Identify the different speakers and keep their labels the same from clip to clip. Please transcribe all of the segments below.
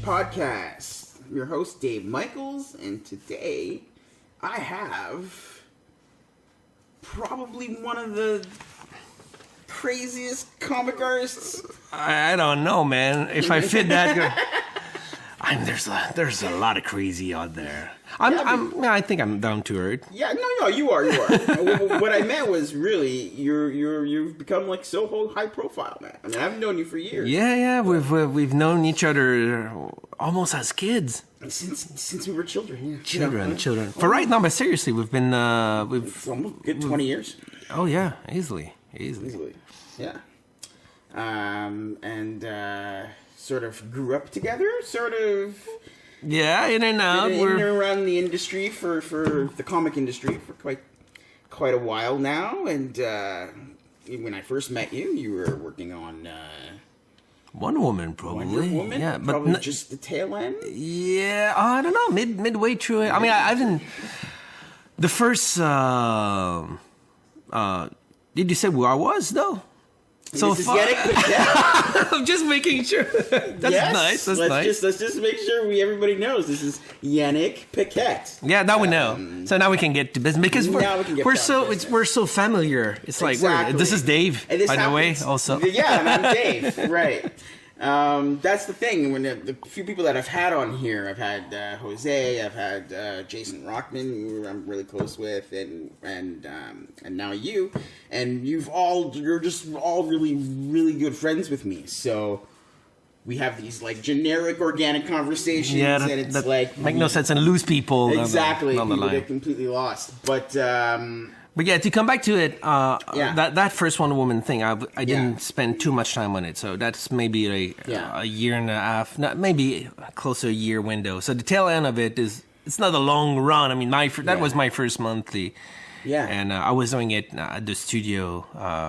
Speaker 1: Podcast. I'm your host, Dave Michaels, and today I have probably one of the craziest comic artists.
Speaker 2: I don't know, man. If I fit that good. There's a lot of crazy out there. I think I'm down to earth.
Speaker 1: Yeah, no, you are. What I meant was really you've become like so high profile, man. I mean, I've known you for years.
Speaker 2: Yeah. We've known each other almost as kids.
Speaker 1: Since we were children.
Speaker 2: Yeah. Children. For right now, but seriously, we've
Speaker 1: It's almost good 20 years.
Speaker 2: Oh yeah, easily.
Speaker 1: Yeah. Sort of grew up together, sort of.
Speaker 2: Yeah, in and out.
Speaker 1: In and around the industry for the comic industry for quite a while now. And when I first met you, you were working on
Speaker 2: Wonder Woman, probably.
Speaker 1: Wonder Woman,
Speaker 2: yeah, but
Speaker 1: probably just the tail end.
Speaker 2: Yeah, I don't know. Midway through it. I mean, I didn't. The first. Did you say where I was though? So
Speaker 1: this is Yanick Paquette.
Speaker 2: I'm just making sure. That's nice. That's nice.
Speaker 1: Let's just make sure everybody knows this is Yanick Paquette.
Speaker 2: Yeah, now we know. So now we can get to business because we're so familiar. It's like this is Dave, by the way. Also,
Speaker 1: yeah, and I'm Dave. Right. That's the thing. When the few people that I've had on here, I've had Jose, I've had Jason Rockman, who I'm really close with, and now you, and you're just all really, really good friends with me. So we have these like generic, organic conversations, and it's like
Speaker 2: make no sense and lose people.
Speaker 1: Exactly,
Speaker 2: down the
Speaker 1: people
Speaker 2: line.
Speaker 1: get completely lost, but.
Speaker 2: But yeah, to come back to it, that first Wonder Woman thing, I didn't spend too much time on it. So that's maybe a year and a half, maybe close to a year window. So the tail end of it it's not a long run. I mean, that was my first monthly. Yeah. And I was doing it at the studio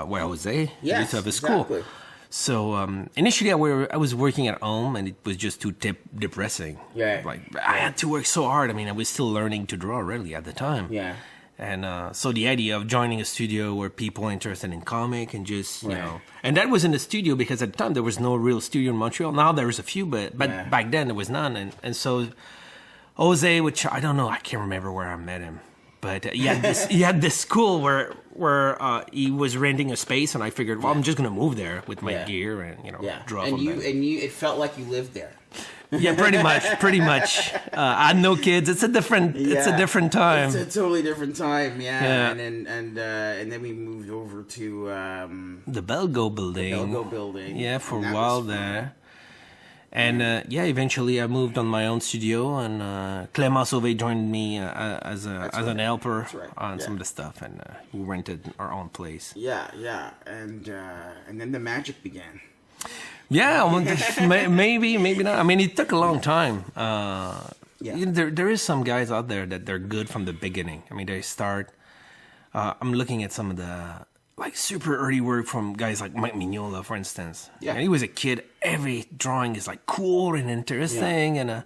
Speaker 2: where I was at.
Speaker 1: Yeah.
Speaker 2: Exactly. School. So initially I was working at home and it was just too depressing. Yeah. Like I had to work so hard. I mean, I was still learning to draw really at the time. Yeah. And so the idea of joining a studio where people are interested in comic and just, you know, and that was in the studio because at the time there was no real studio in Montreal. Now there's a few, but back then there was none. And so Jose, which I don't know, I can't remember where I met him, but he had this school where he was renting a space, and I figured, well, I'm just going to move there with my gear and, draw from there.
Speaker 1: And it felt like you lived there.
Speaker 2: Yeah, pretty much. I had no kids. It's a different time.
Speaker 1: It's a totally different time. Yeah. And then we moved over to
Speaker 2: the Belgo building. Yeah, for a while there. And eventually I moved on my own studio, and Clément Sauvé joined me as an helper on some of the stuff, and we rented our own place.
Speaker 1: Yeah, and then the magic began.
Speaker 2: Yeah, maybe not. I mean, it took a long time. There is some guys out there that they're good from the beginning. I mean, they start. I'm looking at some of the like super early work from guys like Mike Mignola, for instance. Yeah, and he was a kid. Every drawing is like cool and interesting, and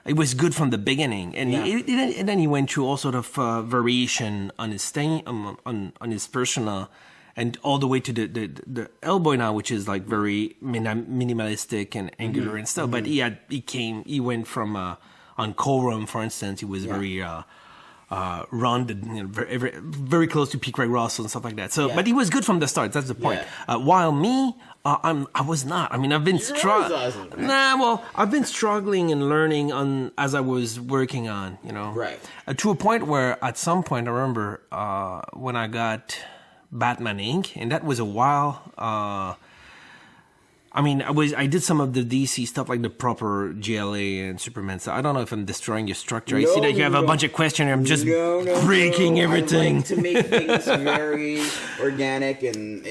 Speaker 2: it was good from the beginning. And and then he went through all sort of variation on his thing, on his persona. And all the way to the Hellboy now, which is like very minimalistic and angular and stuff. But he went from on Corum, for instance, he was very rounded, very, very, very close to P. Craig Russell and stuff like that. So, but he was good from the start. That's the point. While me, I was not. I mean, I've been struggling. I've been struggling and learning as I was working on, right, to a point where at some point I remember when I got Batman Inc., and that was a while. I mean, I did some of the DC stuff, like the proper GLA and Superman stuff. I don't know if I'm destroying your structure. I see that you have a bunch of questions. I'm just breaking everything.
Speaker 1: I like to make things very organic and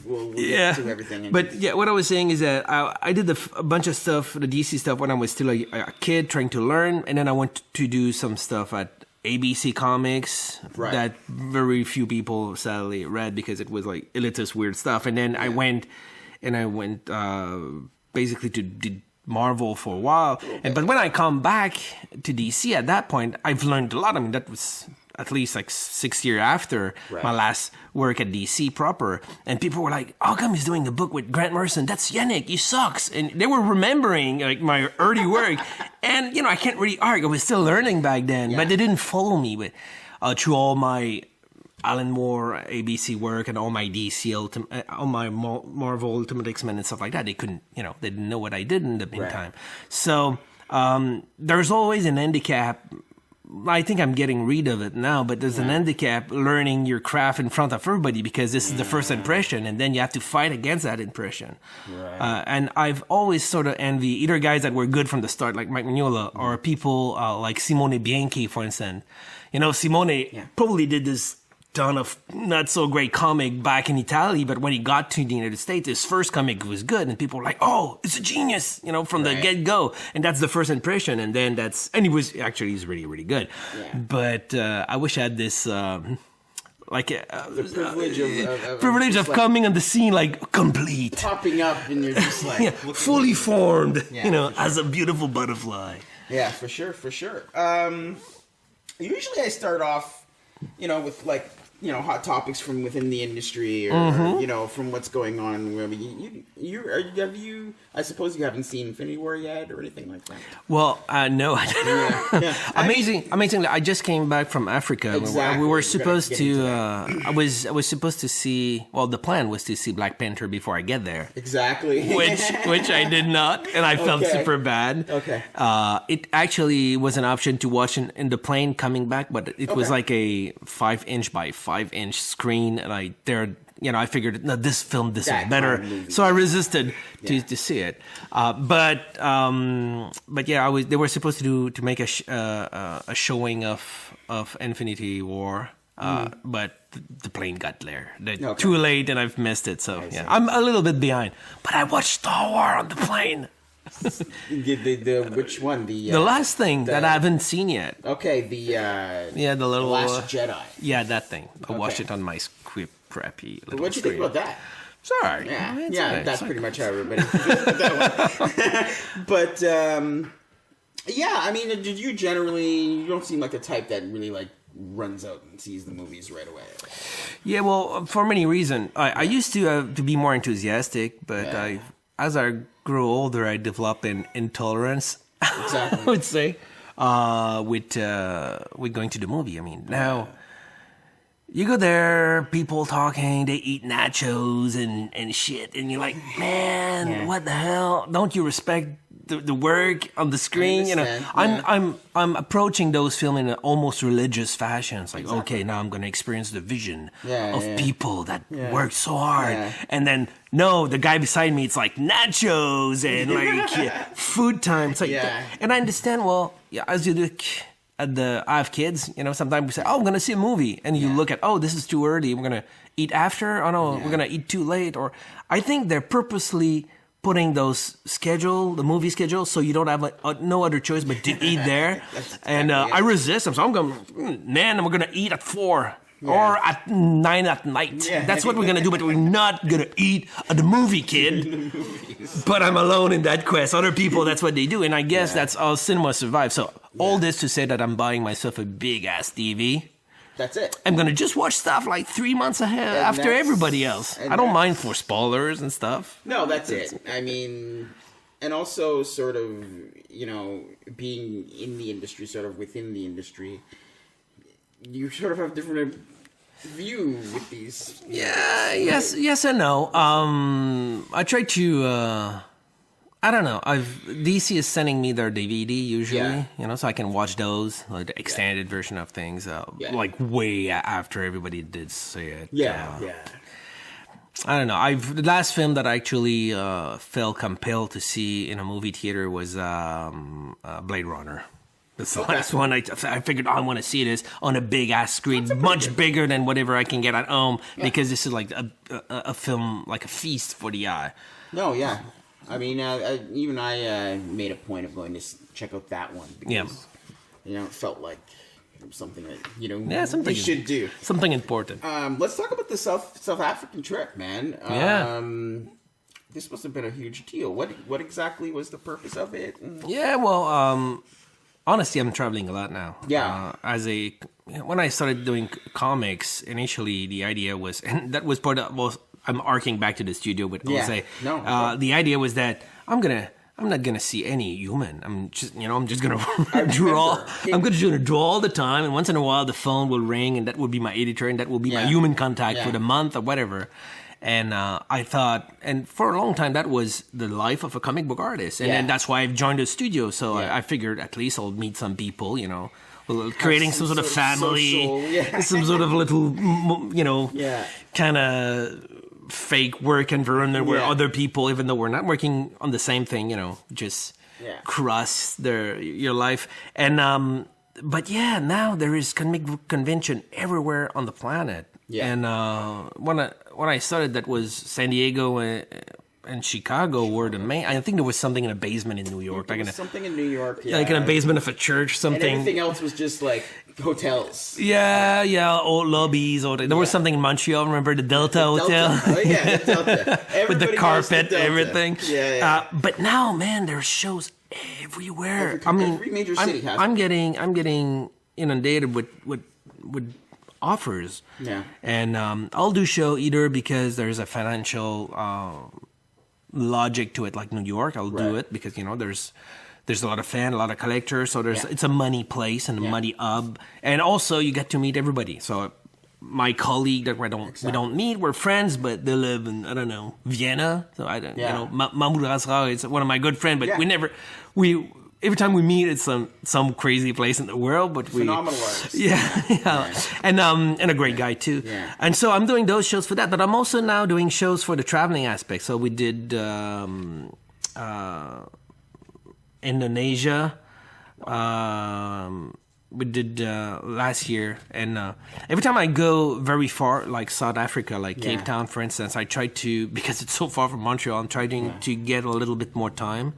Speaker 1: we'll get to everything.
Speaker 2: But what I was saying is that I did a bunch of stuff, the DC stuff, when I was still a kid trying to learn, and then I went to do some stuff at ABC Comics that very few people sadly read because it was like elitist weird stuff. And then I went basically to did Marvel for a while. But when I come back to DC at that point, I've learned a lot. I mean, at least like 6 years after my last work at DC proper. And people were like, how come he's doing a book with Grant Morrison? That's Yanick, he sucks. And they were remembering like my early work. And, I can't really argue. I was still learning back then, but they didn't follow me with through all my Alan Moore ABC work and all my DC all my Marvel Ultimate X-Men and stuff like that. They couldn't, they didn't know what I did in the meantime. So there's always an handicap. I think I'm getting rid of it now, but there's an handicap learning your craft in front of everybody because this is the first impression, and then you have to fight against that impression. Right. And I've always sort of envied either guys that were good from the start, like Mike Mignola, or people like Simone Bianchi, for instance. Simone probably did this ton of not so great comic back in Italy, but when he got to the United States, his first comic was good, and people were like, "Oh, it's a genius!" From the get go, and that's the first impression. And then he's really really good. Yeah. But I wish I had this. The privilege of coming on the scene like complete,
Speaker 1: popping up, and you're just like
Speaker 2: fully formed, as a beautiful butterfly.
Speaker 1: Yeah, for sure. Usually I start off, with like, hot topics from within the industry or from what's going on. I mean, I suppose you haven't seen Infinity War yet or anything like that.
Speaker 2: Well, no. Amazing. I just came back from Africa.
Speaker 1: Exactly.
Speaker 2: We were supposed to, I was supposed to see, the plan was to see Black Panther before I get there.
Speaker 1: Exactly.
Speaker 2: Which I did not, and I felt super bad.
Speaker 1: Okay.
Speaker 2: It actually was an option to watch in the plane coming back, but it was like a 5-inch by 5-inch screen, and I figured, no, this is better. So I resisted to see it. But yeah, they were supposed to make a showing of Infinity War, but the plane got there. Too late, and I've missed it. So I'm a little bit behind. But I watched Star Wars on the plane.
Speaker 1: Which one? The
Speaker 2: last thing that I haven't seen yet.
Speaker 1: Okay, the
Speaker 2: little
Speaker 1: Last Jedi.
Speaker 2: Yeah, that thing. I watched it on my crappy little
Speaker 1: What'd you think about that?
Speaker 2: It's all right.
Speaker 1: Yeah, that's pretty much how everybody feels about that one. But I mean, did you don't seem like the type that really like runs out and sees the movies right away.
Speaker 2: Yeah, well, for many reasons. I used to be more enthusiastic, but as I grew older, I developed an intolerance. Exactly. I would say with going to the movie. I mean, now you go there, people talking, they eat nachos and shit, and you're like, man, what the hell? Don't you respect the work on the screen? I'm approaching those films in an almost religious fashion. It's like, okay, now I'm going to experience the vision of people that work so hard. And then, no, the guy beside me, it's like nachos and like food time. It's like, and I understand, as you do I have kids, sometimes we say, oh, I'm going to see a movie. And you look at, oh, this is too early. We're going to eat after. Oh, no, we're going to eat too late. Or I think they're purposely putting the movie schedule, so you don't have no other choice but to eat there. And I resist them. So I'm going, man, we're going to eat at 4 or at 9 at night. Yeah. That's what we're going to do, but we're not going to eat at the movie, kid. But I'm alone in that quest. Other people, that's what they do. And I guess that's how cinema survives. So all this to say that I'm buying myself a big-ass TV.
Speaker 1: That's it.
Speaker 2: I'm going to just watch stuff like 3 months ahead after everybody else. I don't mind for spoilers and stuff.
Speaker 1: No, that's it. I mean, and also sort of, being in the industry, sort of within the industry, you sort of have different view with these.
Speaker 2: Yeah, yes and no. I try to... I don't know. DC is sending me their DVD usually, so I can watch those, like the extended version of things, like way after everybody did see it. I don't know. The last film that I actually felt compelled to see in a movie theater was Blade Runner. That's the last one. I figured I want to see this on a big ass screen, much bigger than whatever I can get at home, because this is like a film, like a feast for the eye.
Speaker 1: No, yeah. I mean, I made a point of going to check out that one because, it felt like something that, something we should do.
Speaker 2: Something important.
Speaker 1: Let's talk about the South African trip, man. This must have been a huge deal. What exactly was the purpose of it?
Speaker 2: Yeah, well, honestly, I'm traveling a lot now.
Speaker 1: Yeah.
Speaker 2: As a when I started doing comics, initially the idea was, and that was part of, well, I'm arcing back to the studio with Jose.
Speaker 1: No.
Speaker 2: The idea was that I'm not gonna see any human. I'm just gonna draw. I'm gonna draw all the time, and once in a while the phone will ring, and that will be my editor, and that will be my human contact for the month or whatever. And I thought, and for a long time, that was the life of a comic book artist, and then that's why I've joined the studio. So I figured at least I'll meet some people, creating some sort of family, social, some sort of little, kind of fake work environment where other people, even though we're not working on the same thing, just cross your life. And but now there is comic book convention everywhere on the planet. And when I started, that was San Diego and Chicago were the main. I think there was something in a basement in New York,
Speaker 1: something in New York,
Speaker 2: like in a basement of a church, something.
Speaker 1: And everything else was just like hotels.
Speaker 2: Old lobbies. There was something in Montreal. Remember the Delta Hotel?
Speaker 1: Oh yeah, the Delta.
Speaker 2: With the carpet, everything.
Speaker 1: Yeah.
Speaker 2: But now, man, there's shows everywhere.
Speaker 1: Every major city has.
Speaker 2: I'm getting inundated with offers.
Speaker 1: Yeah.
Speaker 2: And I'll do show either because there's a financial logic to it, like New York. I'll do it because there's a lot of fan, a lot of collectors, so it's a money place and a money hub, and also you get to meet everybody. So my colleague that we don't meet, we're friends, but they live in Vienna. So I don't, Mahmoud Razra is one of my good friends, but every time we meet, it's some crazy place in the world, but
Speaker 1: phenomenal artist.
Speaker 2: And a great guy too. Yeah. And so I'm doing those shows for that, but I'm also now doing shows for the traveling aspect. So we did Indonesia. We did last year, and every time I go very far, like South Africa, like Cape Town, for instance, I try to, because it's so far from Montreal, I'm trying to get a little bit more time.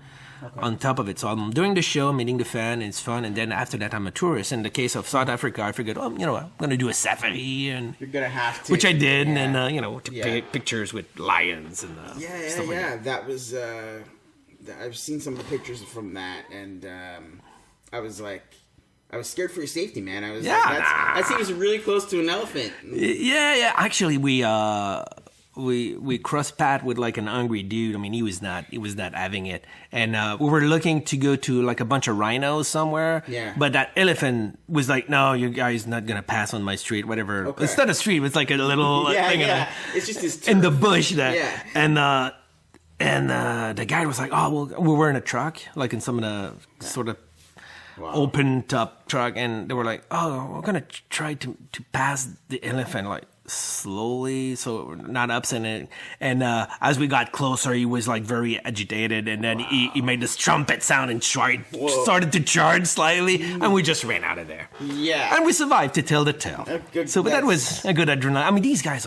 Speaker 2: On top of it. So I'm doing the show, meeting the fan, and it's fun. And then after that, I'm a tourist. In the case of South Africa, I figured, I'm going to do a safari. And
Speaker 1: you're going to have to.
Speaker 2: Which I did. Yeah. And then, took pictures with lions and stuff like that.
Speaker 1: That was, I've seen some of the pictures from that. And I was scared for your safety, man. I was that seems really close to an elephant.
Speaker 2: Yeah. Actually, we crossed path with like an hungry dude. I mean, he was not having it. And we were looking to go to like a bunch of rhinos somewhere. Yeah. But that elephant was like, no, you guys not going to pass on my street, whatever. Okay. It's not a street. It's like a little thing.
Speaker 1: It's just this
Speaker 2: in the bush. And the guy was like, oh, well, we were in a truck, like in some of the sort of open top truck. And they were like, oh, we're going to try to pass the elephant, like, slowly, so not upsetting it. And as we got closer, he was like very agitated, and then he made this trumpet sound and started to charge slightly, and we just ran out of there. Yeah, and we survived to tell the tale. But that was a good adrenaline. I mean, these guys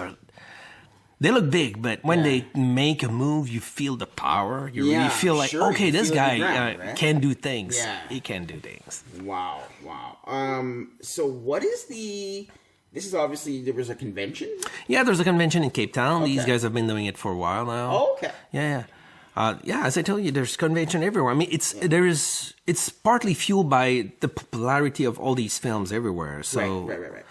Speaker 2: they look big, but when they make a move, you feel the power. You really feel like, okay, this guy can do things. Yeah. He can do things.
Speaker 1: Wow. So what is the... This is obviously, there was a convention?
Speaker 2: Yeah, there's a convention in Cape Town. Okay. These guys have been doing it for a while now.
Speaker 1: Oh, okay.
Speaker 2: Yeah. As I tell you, there's convention everywhere. I mean, it's partly fueled by the popularity of all these films everywhere. So, right.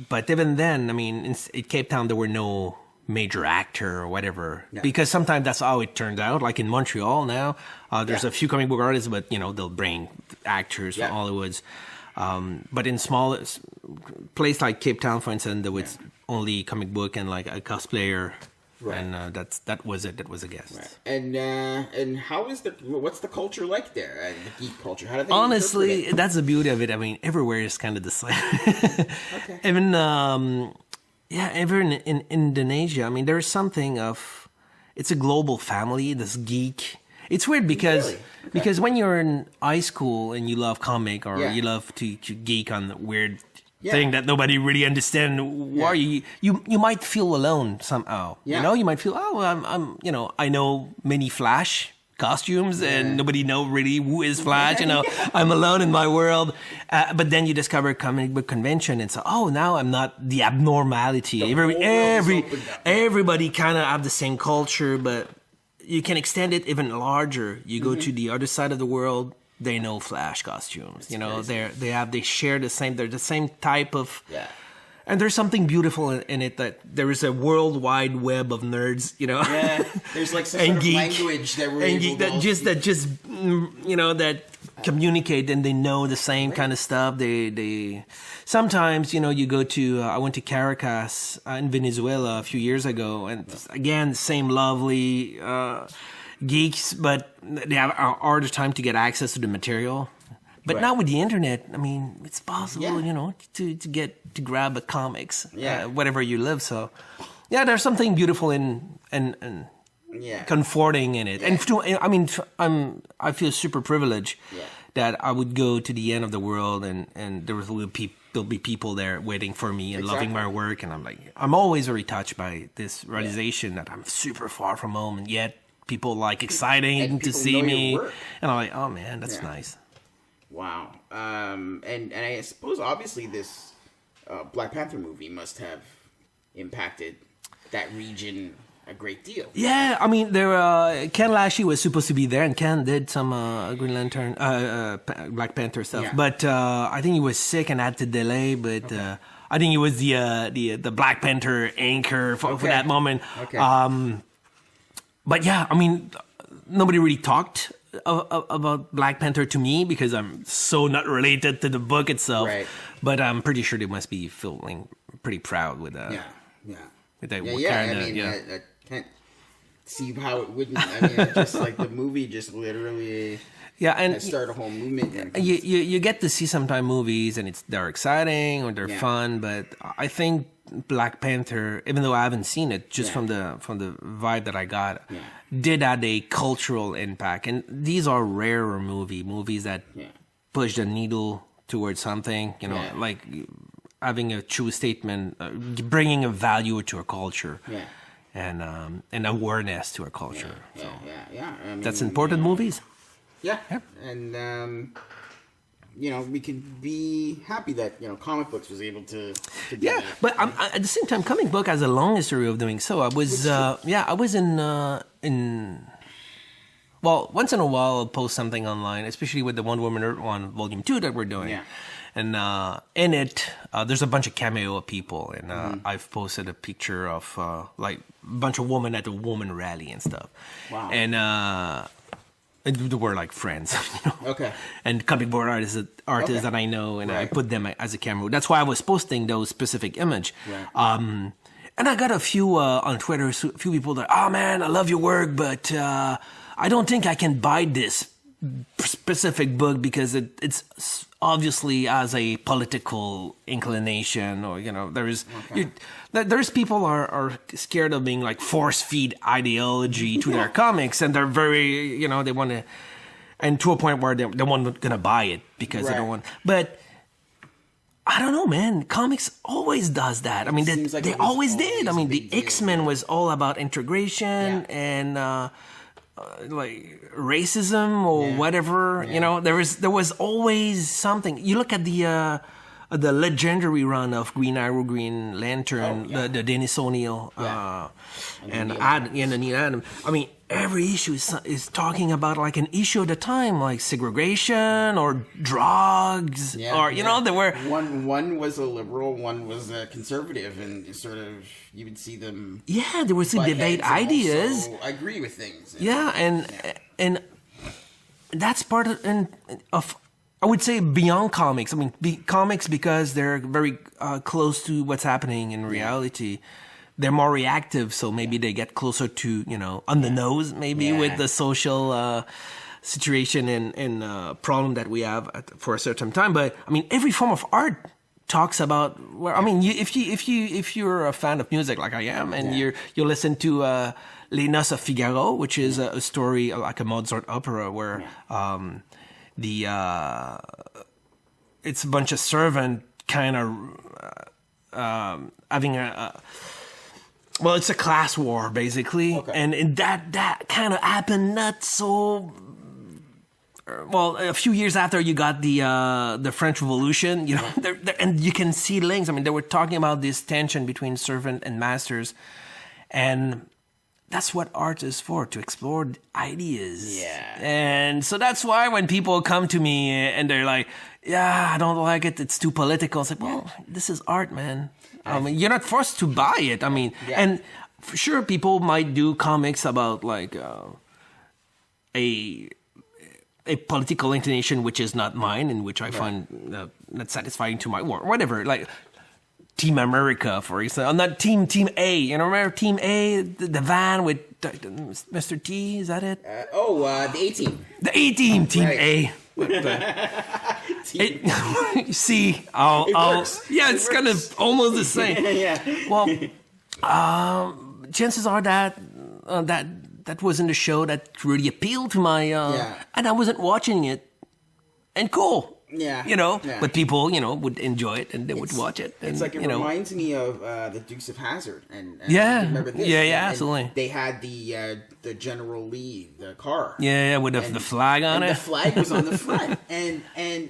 Speaker 2: But even then, I mean, in Cape Town, there were no major actor or whatever. No. Because sometimes that's how it turned out. Like in Montreal now, there's a few comic book artists, but, they'll bring actors from Hollywoods. But in small place like Cape Town, for instance, there was only comic book and like a cosplayer, and that was it. That was a guest. Right.
Speaker 1: And how is what's the culture like there? The geek culture. How do they?
Speaker 2: Honestly, that's the beauty of it. I mean, everywhere is kind of the same. Okay. Even in Indonesia, I mean, there's something of it's a global family. This geek. It's weird because when you're in high school and you love comic or you love to geek on the weird thing that nobody really understands, why you might feel alone somehow. Yeah. You might feel, I'm I know many Flash costumes and nobody know really who is Flash. I'm alone in my world. But then you discover comic book convention and so now I'm not the abnormality. Everybody kind of have the same culture, but you can extend it even larger. You go to the other side of the world, they know Flash costumes. They share the same. They're the same type of.
Speaker 1: Yeah.
Speaker 2: And there's something beautiful in it that there is a worldwide web of nerds,
Speaker 1: Yeah, there's like some sort of language that we're able
Speaker 2: that communicate and they know the same kind of stuff. They sometimes, you go to I went to Caracas in Venezuela a few years ago, and again, same lovely geeks, but they have a harder time to get access to the material. But now with the internet, I mean, it's possible, to grab a comics, wherever you live. So, there's something beautiful and comforting in it. And I feel super privileged that I would go to the end of the world and there'll be people there waiting for me and loving my work. And I'm always very touched by this realization that I'm super far from home, and yet people exciting to see me. And I'm like, oh man, that's nice.
Speaker 1: Wow. And I suppose obviously this Black Panther movie must have impacted that region a great deal.
Speaker 2: Yeah, I mean, Ken Lashley was supposed to be there, and Ken did some Green Lantern, Black Panther stuff. Yeah. But I think he was sick and had to delay. But I think he was the Black Panther anchor for that moment.
Speaker 1: Okay.
Speaker 2: But yeah, I mean, nobody really talked about Black Panther to me because I'm so not related to the book itself.
Speaker 1: Right.
Speaker 2: But I'm pretty sure they must be feeling pretty proud with that. With that
Speaker 1: I can't see how it wouldn't. I mean, it's just like the movie just literally and start a whole movement.
Speaker 2: You get to see sometimes movies and they're exciting or they're fun, but I think Black Panther, even though I haven't seen it, just from the vibe that I got, did add a cultural impact. And these are rarer movies that push the needle towards something, like having a true statement, bringing a value to a culture. And awareness to our culture.
Speaker 1: I mean,
Speaker 2: that's important movies.
Speaker 1: Yeah. And we can be happy that comic books was able to get that.
Speaker 2: But at the same time, comic book has a long history of doing so. I was in. Well, once in a while, I'll post something online, especially with the Wonder Woman Earth 1 Volume 2 that we're doing.
Speaker 1: Yeah.
Speaker 2: And in it, there's a bunch of cameo of people, and I've posted a picture of a bunch of women at a woman rally and stuff.
Speaker 1: Wow!
Speaker 2: And they were like friends,
Speaker 1: Okay.
Speaker 2: And comic book artists that I know, and I put them as a cameo. That's why I was posting those specific image.
Speaker 1: Right.
Speaker 2: And I got a few on Twitter, a few people that, oh man, I love your work, but I don't think I can buy this specific book because it's obviously has a political inclination, or there's people are scared of being force feed ideology to their comics, and they're very they want to, and to a point where they're not gonna buy it because they don't want. But I don't know, man. Comics always does that. I mean, they always did. I mean, the X-Men was all about integration and. Racism or whatever, there was always something. You look at the legendary run of Green Arrow, Green Lantern, the Dennis O'Neil, and Neil Adams. I mean, every issue is talking about an issue at a time, like segregation or drugs, there were
Speaker 1: one was a liberal, one was a conservative, and sort of you would see them.
Speaker 2: Yeah, there was a debate ideas.
Speaker 1: I agree with things.
Speaker 2: And that's part of I would say beyond comics. I mean, comics because they're very close to what's happening in reality. They're more reactive, so maybe they get closer to on the nose, maybe with the social situation and problem that we have for a certain time. But I mean, every form of art talks about. Well, I mean, if you're a fan of music like I am, and you listen to Les Noces of Figaro, which is a story like a Mozart opera where it's a bunch of servant kind of having well, it's a class war basically, and that kind of happened not so. Well, a few years after you got the French Revolution, and you can see links. I mean, they were talking about this tension between servant and masters, and that's what art is for, to explore ideas.
Speaker 1: Yeah.
Speaker 2: And so that's why when people come to me and they're like, yeah, I don't like it, it's too political. It's like, well, this is art, man. I mean, you're not forced to buy it. I mean, and for sure people might do comics about like a political inclination which is not mine and which I find not satisfying to my work, whatever. Like Team America, for example, not Team A. You know, remember Team A, the van with Mr. T? Is that it?
Speaker 1: The A-Team.
Speaker 2: The A-Team, Team A. See, it's kind of almost the same. Well, chances are that that wasn't a show that really appealed to my, and I wasn't watching it, and cool.
Speaker 1: Yeah.
Speaker 2: You know, but people, would enjoy it and they would watch it. And,
Speaker 1: it's like, it reminds me of the Dukes of Hazzard. And remember this?
Speaker 2: Yeah, absolutely.
Speaker 1: They had the General Lee, the car.
Speaker 2: Yeah, with the flag on it.
Speaker 1: The flag was on the front. and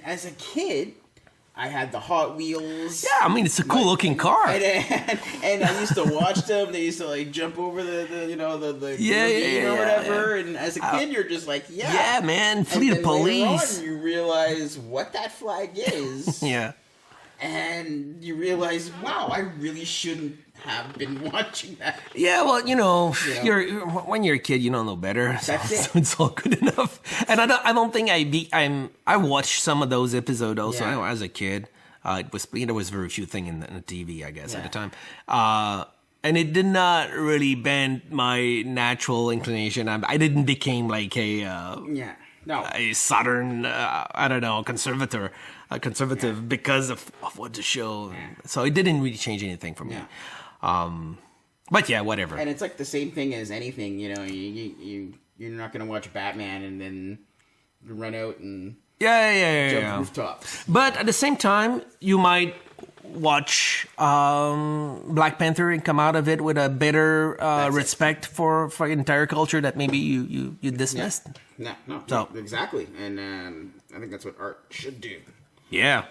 Speaker 1: as a kid, I had the Hot Wheels.
Speaker 2: Yeah, I mean, it's a cool looking car.
Speaker 1: And I used to watch them. They used to like jump over the ravine or whatever. And as a kid, you're just like,
Speaker 2: yeah, man, Fleet of Police.
Speaker 1: Later on, you realize what that flag is.
Speaker 2: Yeah.
Speaker 1: And you realize, wow, I really shouldn't have been watching that.
Speaker 2: Yeah, well, when you're a kid, you don't know better.
Speaker 1: That's it.
Speaker 2: So it's all good enough. And I don't think I watched some of those episodes also as a kid. There was very few things in the TV, I guess, at the time. And it did not really bend my natural inclination. I didn't become like a Southern, conservative because of what the show. So it didn't really change anything for me. But yeah, whatever.
Speaker 1: And it's like the same thing as anything, you're not gonna watch Batman and then run out and jump rooftops.
Speaker 2: But at the same time, you might watch Black Panther and come out of it with a better respect for the entire culture that maybe you dismissed.
Speaker 1: No, exactly. And I think that's what art should do.
Speaker 2: Yeah.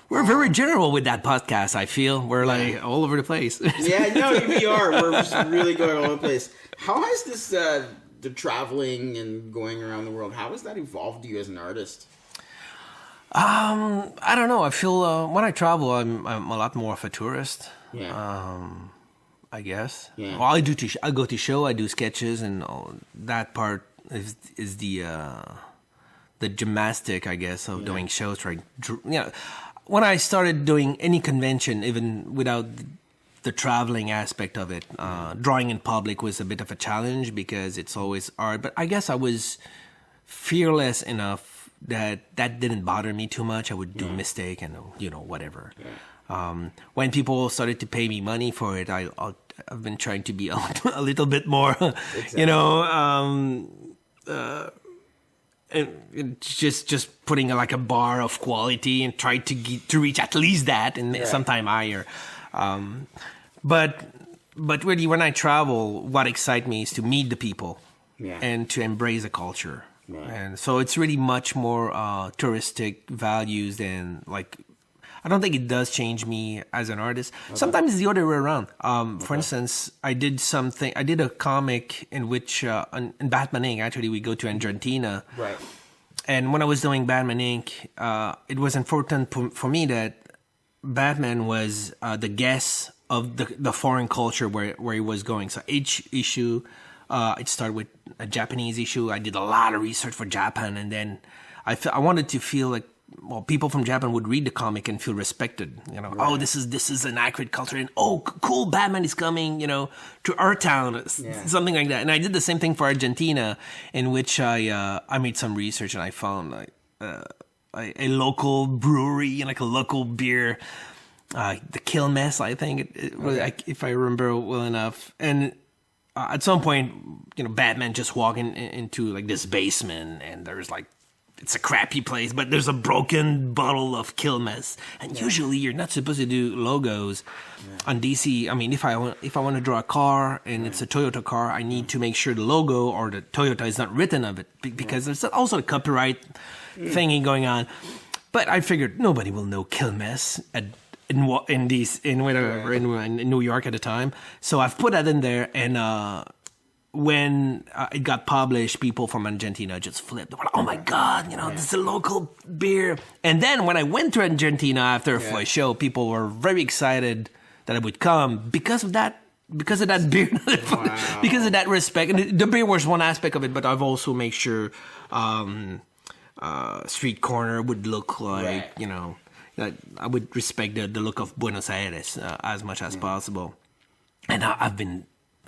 Speaker 2: We're very general with that podcast, I feel. We're like all over the place.
Speaker 1: We are. We're just really going all over the place. How has this, the traveling and going around the world, how has that evolved you as an artist?
Speaker 2: I don't know. I feel when I travel, I'm a lot more of a tourist. I guess. Yeah. Well, I go to show, I do sketches, and that part is the gymnastic, I guess, of doing shows. Right? When I started doing any convention, even without the traveling aspect of it, drawing in public was a bit of a challenge because it's always art. But I guess I was fearless enough that didn't bother me too much. I would do mistake and whatever. When people started to pay me money for it, I've been trying to be a little bit more, and just putting like a bar of quality and try to reach at least that and sometime higher. But really, when I travel, what excites me is to meet the people and to embrace the culture. Right. And so it's really much more touristic values than like. I don't think it does change me as an artist. Okay. Sometimes it's the other way around. For instance, I did a comic in which in Batman Inc. Actually, we go to Argentina. Right. And when I was doing Batman Inc., it was important for me that Batman was the guest of the foreign culture where he was going. So each issue. It started with a Japanese issue. I did a lot of research for Japan, and then I wanted to feel like people from Japan would read the comic and feel respected. Right. Oh, this is an accurate culture, and cool, Batman is coming, to our town, something like that. And I did the same thing for Argentina, in which I made some research and I found like a local brewery and like a local beer, the Quilmes, I think, if I remember well enough, and. At some point, Batman just walking into like this basement, and there's like, it's a crappy place, but there's a broken bottle of Quilmes. And usually, you're not supposed to do logos on DC. I mean, if I want to draw a car and it's a Toyota car, I need to make sure the logo or the Toyota is not written of it because there's also a copyright thingy going on. But I figured nobody will know Quilmes in New York at the time, so I've put that in there, and when it got published, people from Argentina just flipped. They were like, oh my God, this is a local beer. And then when I went to Argentina after a show, people were very excited that I would come because of that beer, because of that respect. And the beer was one aspect of it, but I've also made sure street corner would look like, that I would respect the look of Buenos Aires as much as possible. And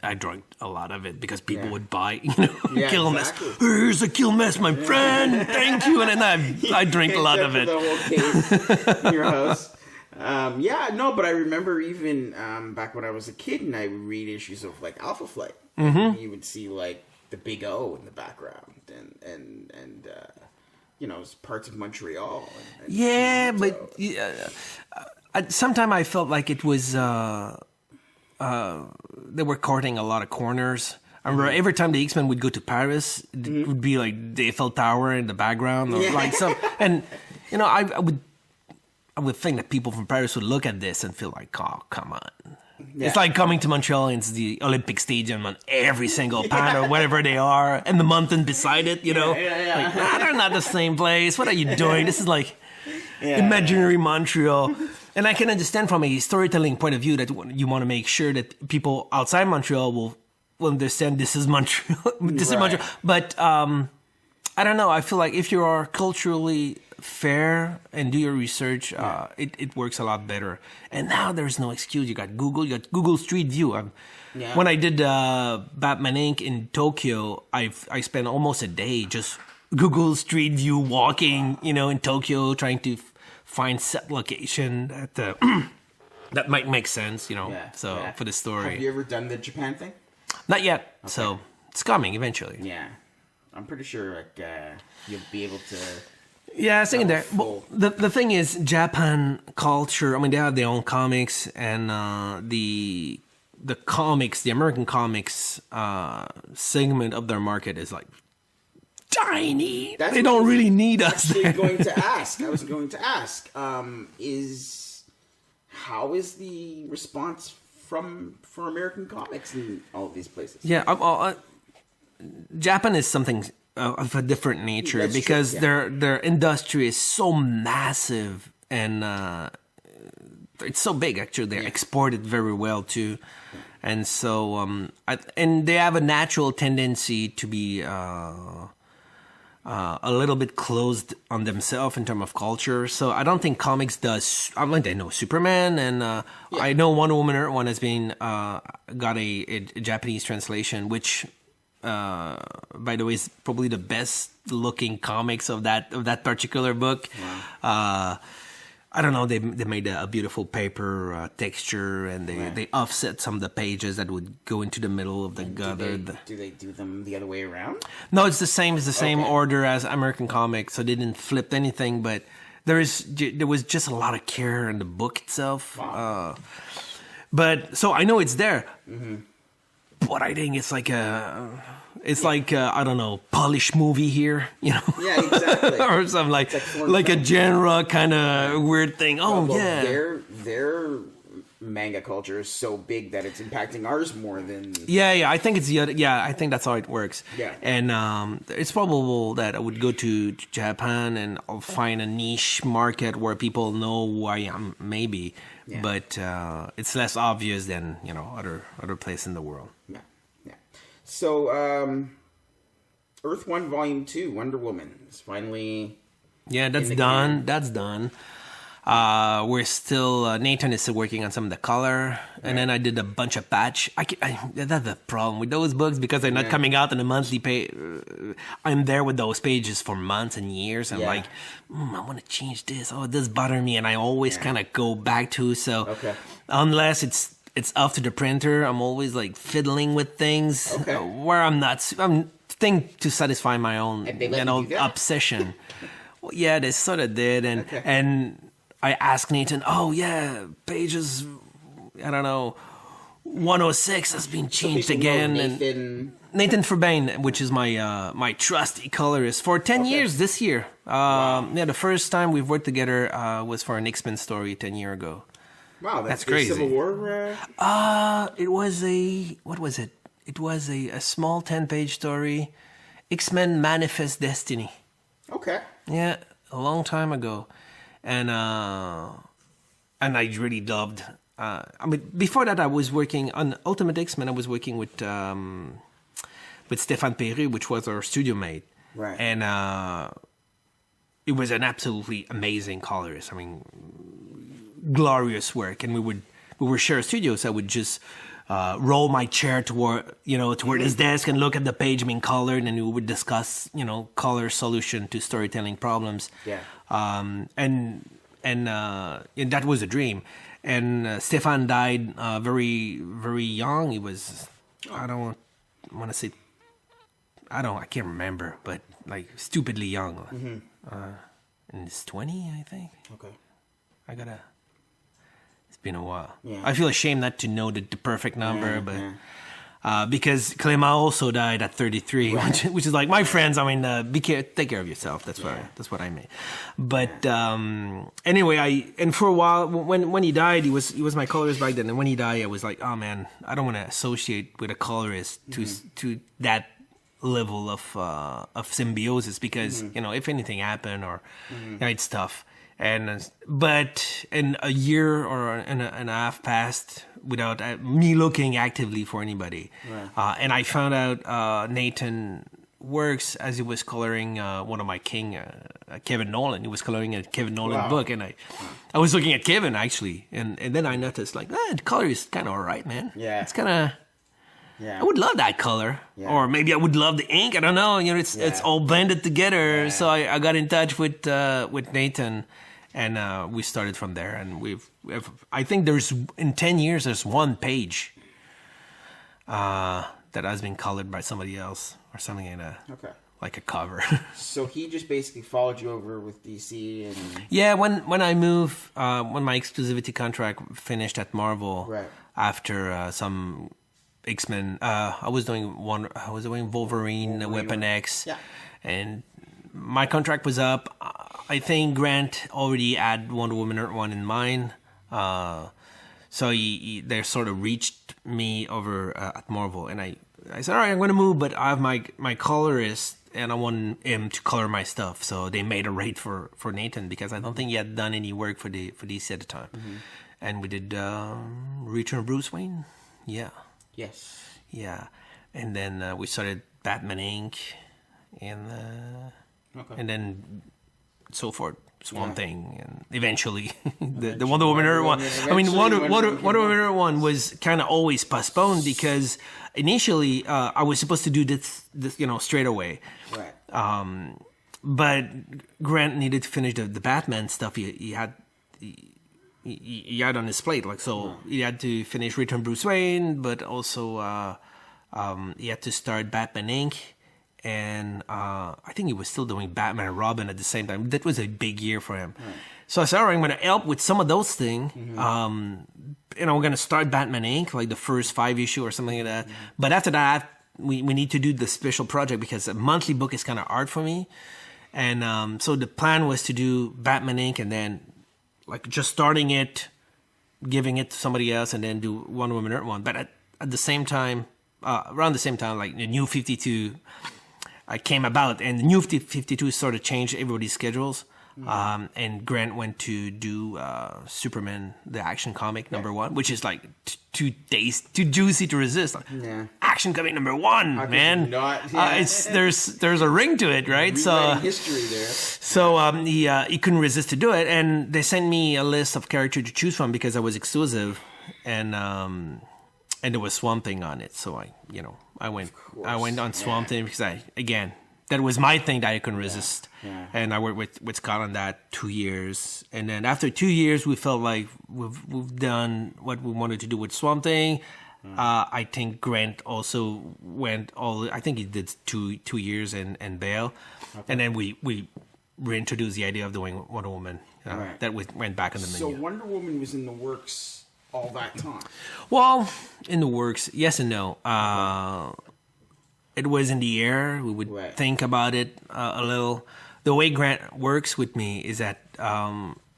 Speaker 2: I drank a lot of it because people would buy, Quilmes. Exactly. Here's a Quilmes, my friend. Thank you. And then I drank a lot of it.
Speaker 1: The whole case in your house. But I remember even back when I was a kid and I would read issues of like Alpha Flight. Mm-hmm. You would see like the big O in the background and parts of Montreal.
Speaker 2: Sometimes I felt like it was they were courting a lot of corners. I remember every time the X-Men would go to Paris, it would be like the Eiffel Tower in the background, or like some. And I would think that people from Paris would look at this and feel like, oh, come on. Yeah. It's like coming to Montreal and it's the Olympic Stadium on every single pan or whatever they are, and the mountain beside it, Like, they're not the same place. What are you doing? This is like imaginary Montreal. And I can understand from a storytelling point of view that you want to make sure that people outside Montreal will understand this is Montreal. This is Montreal. But I don't know. I feel like if you are culturally fair and do your research, it works a lot better. And now there's no excuse. You got Google Street View. When I did Batman Inc. in Tokyo, I spent almost a day just Google Street View walking, in Tokyo, trying to find set location that might make sense, for the story.
Speaker 1: Have you ever done the Japan thing?
Speaker 2: Not yet. Okay. So it's coming eventually.
Speaker 1: Yeah. I'm pretty sure you'll be able to.
Speaker 2: Yeah, I was thinking that. Well, the thing is, Japan culture. I mean, they have their own comics, and the comics, the American comics segment of their market is like tiny. They don't really need us.
Speaker 1: I was going to ask. How is the response for American comics in all of these places?
Speaker 2: Yeah, Japan is something of a different nature because their industry is so massive and it's so big. Actually, they export it very well too, and so and they have a natural tendency to be a little bit closed on themselves in terms of culture. So I don't think comics does. I mean, they know Superman, and I know Wonder Woman Earth One has been got a Japanese translation, which. By the way, is probably the best looking comics of that particular book. Wow. I don't know. They made a beautiful paper texture, and they offset some of the pages that would go into the middle of the gutter.
Speaker 1: Do they do them the other way around?
Speaker 2: No, it's the same. It's the same order as American comics, so they didn't flip anything. But there was just a lot of care in the book itself. Wow. But so I know it's there. Mm-hmm. But I think it's like I don't know, Polish movie here,
Speaker 1: Yeah, exactly.
Speaker 2: Or something like a genre kind of weird thing.
Speaker 1: Their manga culture is so big that it's impacting ours more than.
Speaker 2: Yeah. I think I think that's how it works.
Speaker 1: Yeah.
Speaker 2: And it's probable that I would go to Japan and I'll find a niche market where people know who I am, maybe. Yeah. But it's less obvious than other places in the world.
Speaker 1: Yeah. So, Earth 1 Volume 2, Wonder Woman is finally.
Speaker 2: Yeah, that's done. Can. That's done. We're still Nathan is still working on some of the color, and then I did a bunch of patch. That's the problem with those books because they're not coming out in a monthly page. I'm there with those pages for months and years. I'm like, I want to change this. Oh, this bothers me, and I always kind of go back to. So unless it's off to the printer, I'm always like fiddling with things where I'm to satisfy my own obsession. Well, yeah, they sort of did, and I asked Nathan, pages, I don't know, 106 has been changed again. Nathan Furbain, which is my trusty colorist for 10 years this year. The first time we've worked together was for an X-Men story 10 years ago.
Speaker 1: Wow, that's crazy. Civil War?
Speaker 2: It was what was it? it was a small 10-page story, X-Men Manifest Destiny.
Speaker 1: Okay.
Speaker 2: Yeah, a long time ago, and I really loved. I mean, before that, I was working on Ultimate X-Men. I was working with Stéphane Perru, which was our studio mate,
Speaker 1: Right.
Speaker 2: and it was an absolutely amazing colorist. I mean, glorious work, and we would share studios. I would just roll my chair toward his desk and look at the page being colored, and we would discuss color solution to storytelling problems.
Speaker 1: Yeah.
Speaker 2: And that was a dream. And Stefan died very, very young. He was, I can't remember, but like stupidly young. In his 20, I think.
Speaker 1: Okay.
Speaker 2: It's been a while.
Speaker 1: Yeah.
Speaker 2: I feel ashamed not to know the perfect number, but
Speaker 1: yeah.
Speaker 2: because Clément also died at 33,
Speaker 1: Right.
Speaker 2: which is like, my friends, I mean, take care of yourself. That's what I mean. But anyway, for a while, when he died, he was my colorist back then. And when he died, I was like, oh man, I don't want to associate with a colorist to that level of symbiosis, because if anything happened or it's tough. And but in a year or and a half passed without me looking actively for anybody.
Speaker 1: Right.
Speaker 2: And I found out Nathan works as he was coloring one of my King, Kevin Nolan. He was coloring a Kevin Nolan book, and I was looking at Kevin actually, and then I noticed like, the color is kind of all right, man.
Speaker 1: Yeah.
Speaker 2: It's kind of.
Speaker 1: Yeah.
Speaker 2: I would love that color, or maybe I would love the ink. I don't know. It's all blended together.
Speaker 1: Yeah.
Speaker 2: So I got in touch with Nathan, and we started from there. And I think in 10 years there's one page that has been colored by somebody else or something like that.
Speaker 1: Okay.
Speaker 2: Like a cover.
Speaker 1: So he just basically followed you over with DC and.
Speaker 2: Yeah, when I moved, when my exclusivity contract finished at Marvel,
Speaker 1: Right.
Speaker 2: After some X-Men, I was doing Wolverine, Weapon X, and my contract was up. I think Grant already had Wonder Woman Earth 1 in mind, so they sort of reached me over at Marvel, and I said, all right, I'm going to move, but I have my colorist, and I want him to color my stuff. So they made a rate for Nathan, because I don't think he had done any work for DC at the time, and we did Return of Bruce Wayne,
Speaker 1: Yes.
Speaker 2: Yeah, and then we started Batman Inc. and then so forth, Swamp Thing, and eventually the Wonder Woman Earth 1. I mean, Wonder Woman Earth 1 was kind of always postponed, because initially I was supposed to do this straight away.
Speaker 1: Right.
Speaker 2: But Grant needed to finish the Batman stuff. He had on his plate, he had to finish Return Bruce Wayne, but also he had to start Batman Inc. And I think he was still doing Batman and Robin at the same time. That was a big year for him. Right. So I said, all right, I'm going to help with some of those things. We're going to start Batman Inc., like the first 5 issue or something like that. But after that, we need to do the special project, because a monthly book is kind of hard for me. And so the plan was to do Batman Inc. and then just starting it, giving it to somebody else, and then do Wonder Woman Earth 1. But at the same time, around the same time, like the New 52 came about, and the New 52 sort of changed everybody's schedules. And Grant went to do Superman, the action comic #1, which is like too juicy to resist. Action comic #1, man. There's a ring to it, right? So
Speaker 1: history there.
Speaker 2: So he couldn't resist to do it, and they sent me a list of characters to choose from, because I was exclusive, and there was Swamp Thing on it. So I went on Swamp Thing, because that was my thing that I couldn't resist.
Speaker 1: Yeah.
Speaker 2: And I worked with Scott on that 2 years. And then after 2 years, we felt like we've done what we wanted to do with Swamp Thing. I think Grant also went I think he did two years and bail. Okay. And then we reintroduced the idea of doing Wonder Woman.
Speaker 1: Right.
Speaker 2: That went back in the menu.
Speaker 1: So Wonder Woman was in the works all that time?
Speaker 2: Well, in the works, yes and no. It was in the air. We would think about it a little. The way Grant works with me is that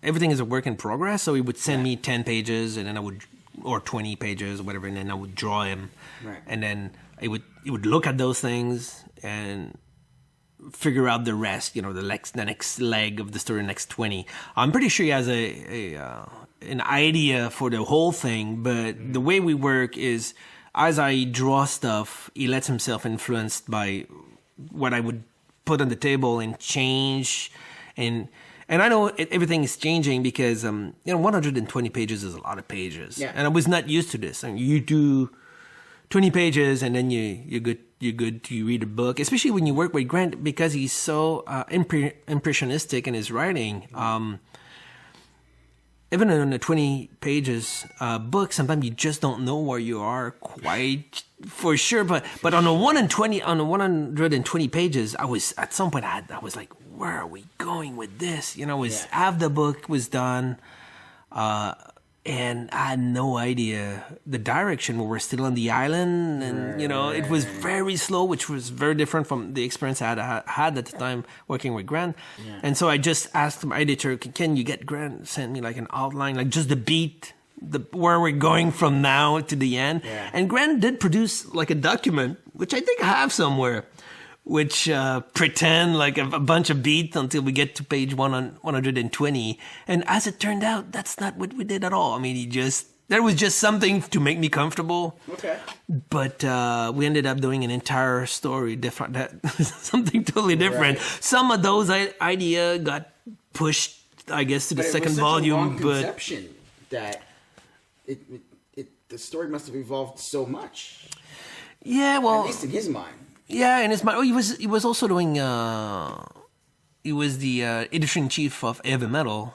Speaker 2: everything is a work in progress. So he would send me 10 pages, and then I would or 20 pages, whatever, and then I would draw him,
Speaker 1: Right.
Speaker 2: and then it would look at those things and figure out the rest. You know, the next leg of the story, next 20. I'm pretty sure he has an idea for the whole thing, but the way we work is as I draw stuff, he lets himself influenced by what I would put on the table and change. And I know everything is changing because, 120 pages is a lot of pages.
Speaker 1: Yeah.
Speaker 2: And I was not used to this. I mean, you do 20 pages and then you're good to read a book, especially when you work with Grant because he's so impressionistic in his writing. Even in a 20 pages book, sometimes you just don't know where you are quite for sure. But on a 120 pages, I was at some point I was like, where are we going with this? Half the book was done, and I had no idea the direction. We were still on the island, and it was very slow, which was very different from the experience I had at the time working with Grant. Yeah. And so I just asked my editor, "Can you get Grant send me like an outline, like just the beat, where we're going from now to the end?" Yeah. And Grant did produce like a document, which I think I have somewhere, which pretend like a bunch of beats until we get to page 120. And as it turned out, that's not what we did at all. I mean, there was just something to make me comfortable. Okay. But we ended up doing an entire story different, something totally different. Right. Some of those idea got pushed, I guess, to the second volume.
Speaker 1: A long conception that the story must have evolved so much.
Speaker 2: Yeah, well,
Speaker 1: at least in his mind.
Speaker 2: Yeah, and he was also doing. He was the editor-in-chief of Heavy Metal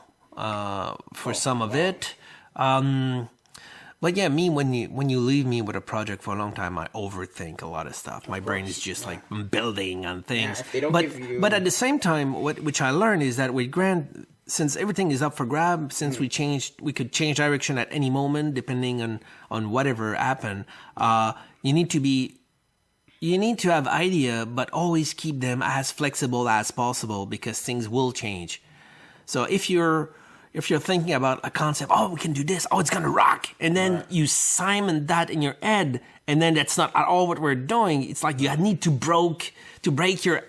Speaker 2: for some of it. But yeah, when you leave me with a project for a long time, I overthink a lot of stuff. My brain is just like building on things.
Speaker 1: Yeah, if they don't give you...
Speaker 2: But at the same time, which I learned is that with Grant, since everything is up for grab, since we could change direction at any moment depending on whatever happened. You need to have idea, but always keep them as flexible as possible because things will change. So if you're thinking about a concept, we can do this, it's gonna rock, and then you simon that in your head, and then that's not at all what we're doing. It's like you need to break your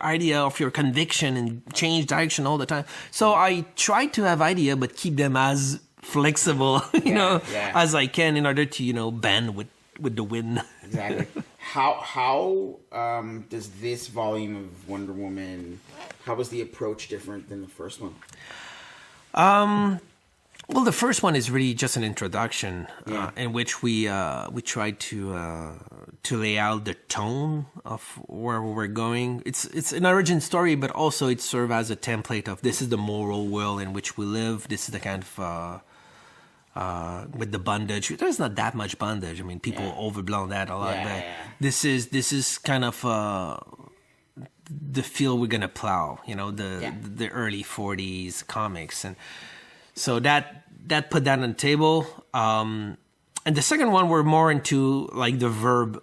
Speaker 2: idea of your conviction and change direction all the time. So I try to have idea, but keep them as flexible, as I can in order to bend with the wind.
Speaker 1: Exactly. How does this volume of Wonder Woman, how was the approach different than the first one?
Speaker 2: Well, the first one is really just an introduction in which we tried to lay out the tone of where we're going. It's an origin story, but also it serves as a template of this is the moral world in which we live. This is the kind of with the bondage. There's not that much bondage. I mean, people overblown that a lot. But this is kind of the field we're gonna plow. The early 40s comics, and so that put that on the table. And the second one, we're more into like the verb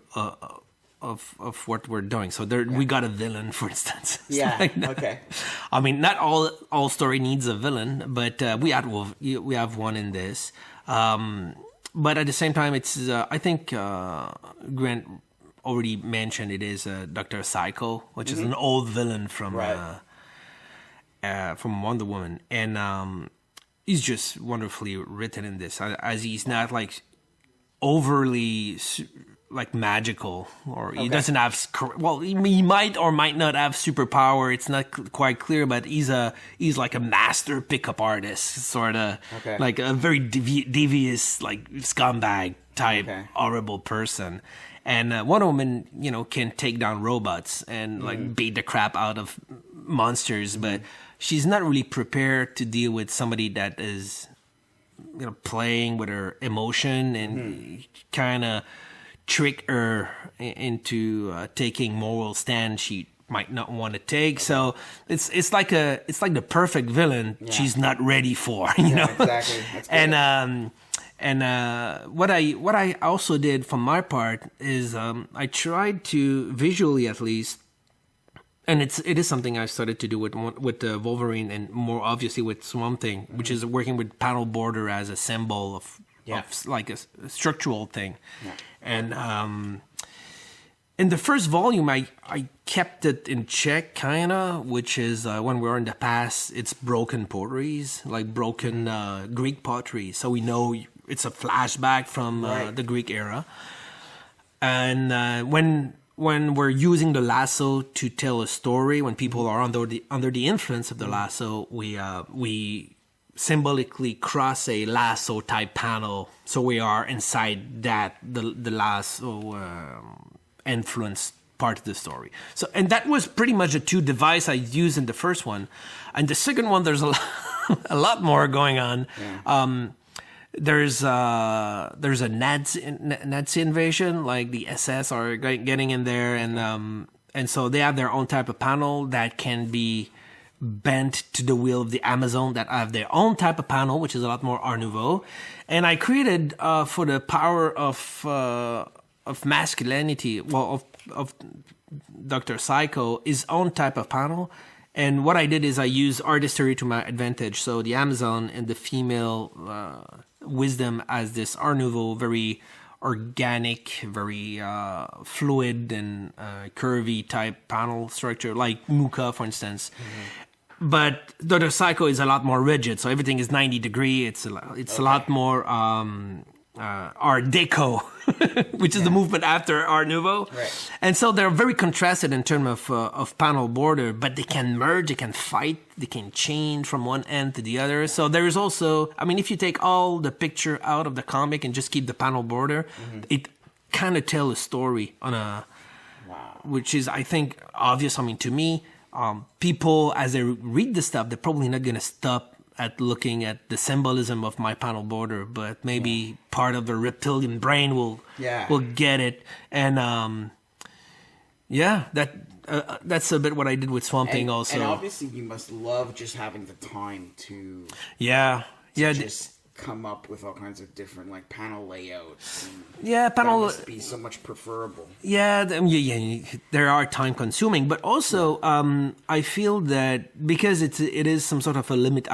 Speaker 2: of what we're doing. So we got a villain, for instance.
Speaker 1: Okay.
Speaker 2: I mean, not all story needs a villain, but we have one in this. But at the same time, it's I think Grant already mentioned it is Dr. Psycho, which is an old villain from Wonder Woman, and he's just wonderfully written in this, as he's not like overly like magical, or he doesn't have, he might or might not have superpower. It's not quite clear, but he's like a master pickup artist, sort of like a very devious, like scumbag type horrible person. And Wonder Woman, can take down robots and like beat the crap out of monsters, but she's not really prepared to deal with somebody that is, playing with her emotion and kind of trick her into taking moral stand she might not want to take. So it's like the perfect villain she's not ready for,
Speaker 1: Exactly. That's
Speaker 2: and what I also did from my part is I tried to visually, at least, and it is something I started to do with Wolverine, and more obviously with Swamp Thing, which is working with panel border as a symbol of
Speaker 1: Yeah.
Speaker 2: of like a structural thing.
Speaker 1: Yeah.
Speaker 2: And in the first volume, I kept it in check, kinda, which is when we're in the past, it's broken potteries, like broken Greek pottery. So we know it's a flashback from the Greek era. And when we're using the lasso to tell a story, when people are under the influence of the lasso, we symbolically cross a lasso type panel, so we are inside that the lasso influence part of the story. So, and that was pretty much the two devices I used in the first one, and the second one there's a lot more going on. Yeah. There's a Nazi invasion, like the SS are getting in there, and so they have their own type of panel that can be bent to the will of the Amazon, that have their own type of panel, which is a lot more Art Nouveau. And I created for the power of masculinity, well, of Dr. Psycho, his own type of panel. And what I did is I used artistry to my advantage. So the Amazon and the female wisdom as this Art Nouveau, very organic, very fluid and curvy type panel structure, like Muka, for instance. Mm-hmm. But Dr. Psycho is a lot more rigid, so everything is 90 degree. It's a lot more Art Deco, which is the movement after Art Nouveau.
Speaker 1: Right.
Speaker 2: And so they're very contrasted in terms of panel border, but they can merge, they can fight, they can change from one end to the other. So there is also, I mean, if you take all the picture out of the comic and just keep the panel border, it kind of tells a story on which is, I think, obvious. I mean, to me, people, as they read the stuff, they're probably not going to stop at looking at the symbolism of my panel border, but maybe part of the reptilian brain will get it. And that's a bit what I did with Swamp Thing also.
Speaker 1: And obviously you must love just having the time to just come up with all kinds of different like panel layouts. Panel that must be so much preferable.
Speaker 2: Yeah, there are time consuming, but also I feel that because it is some sort of a limit.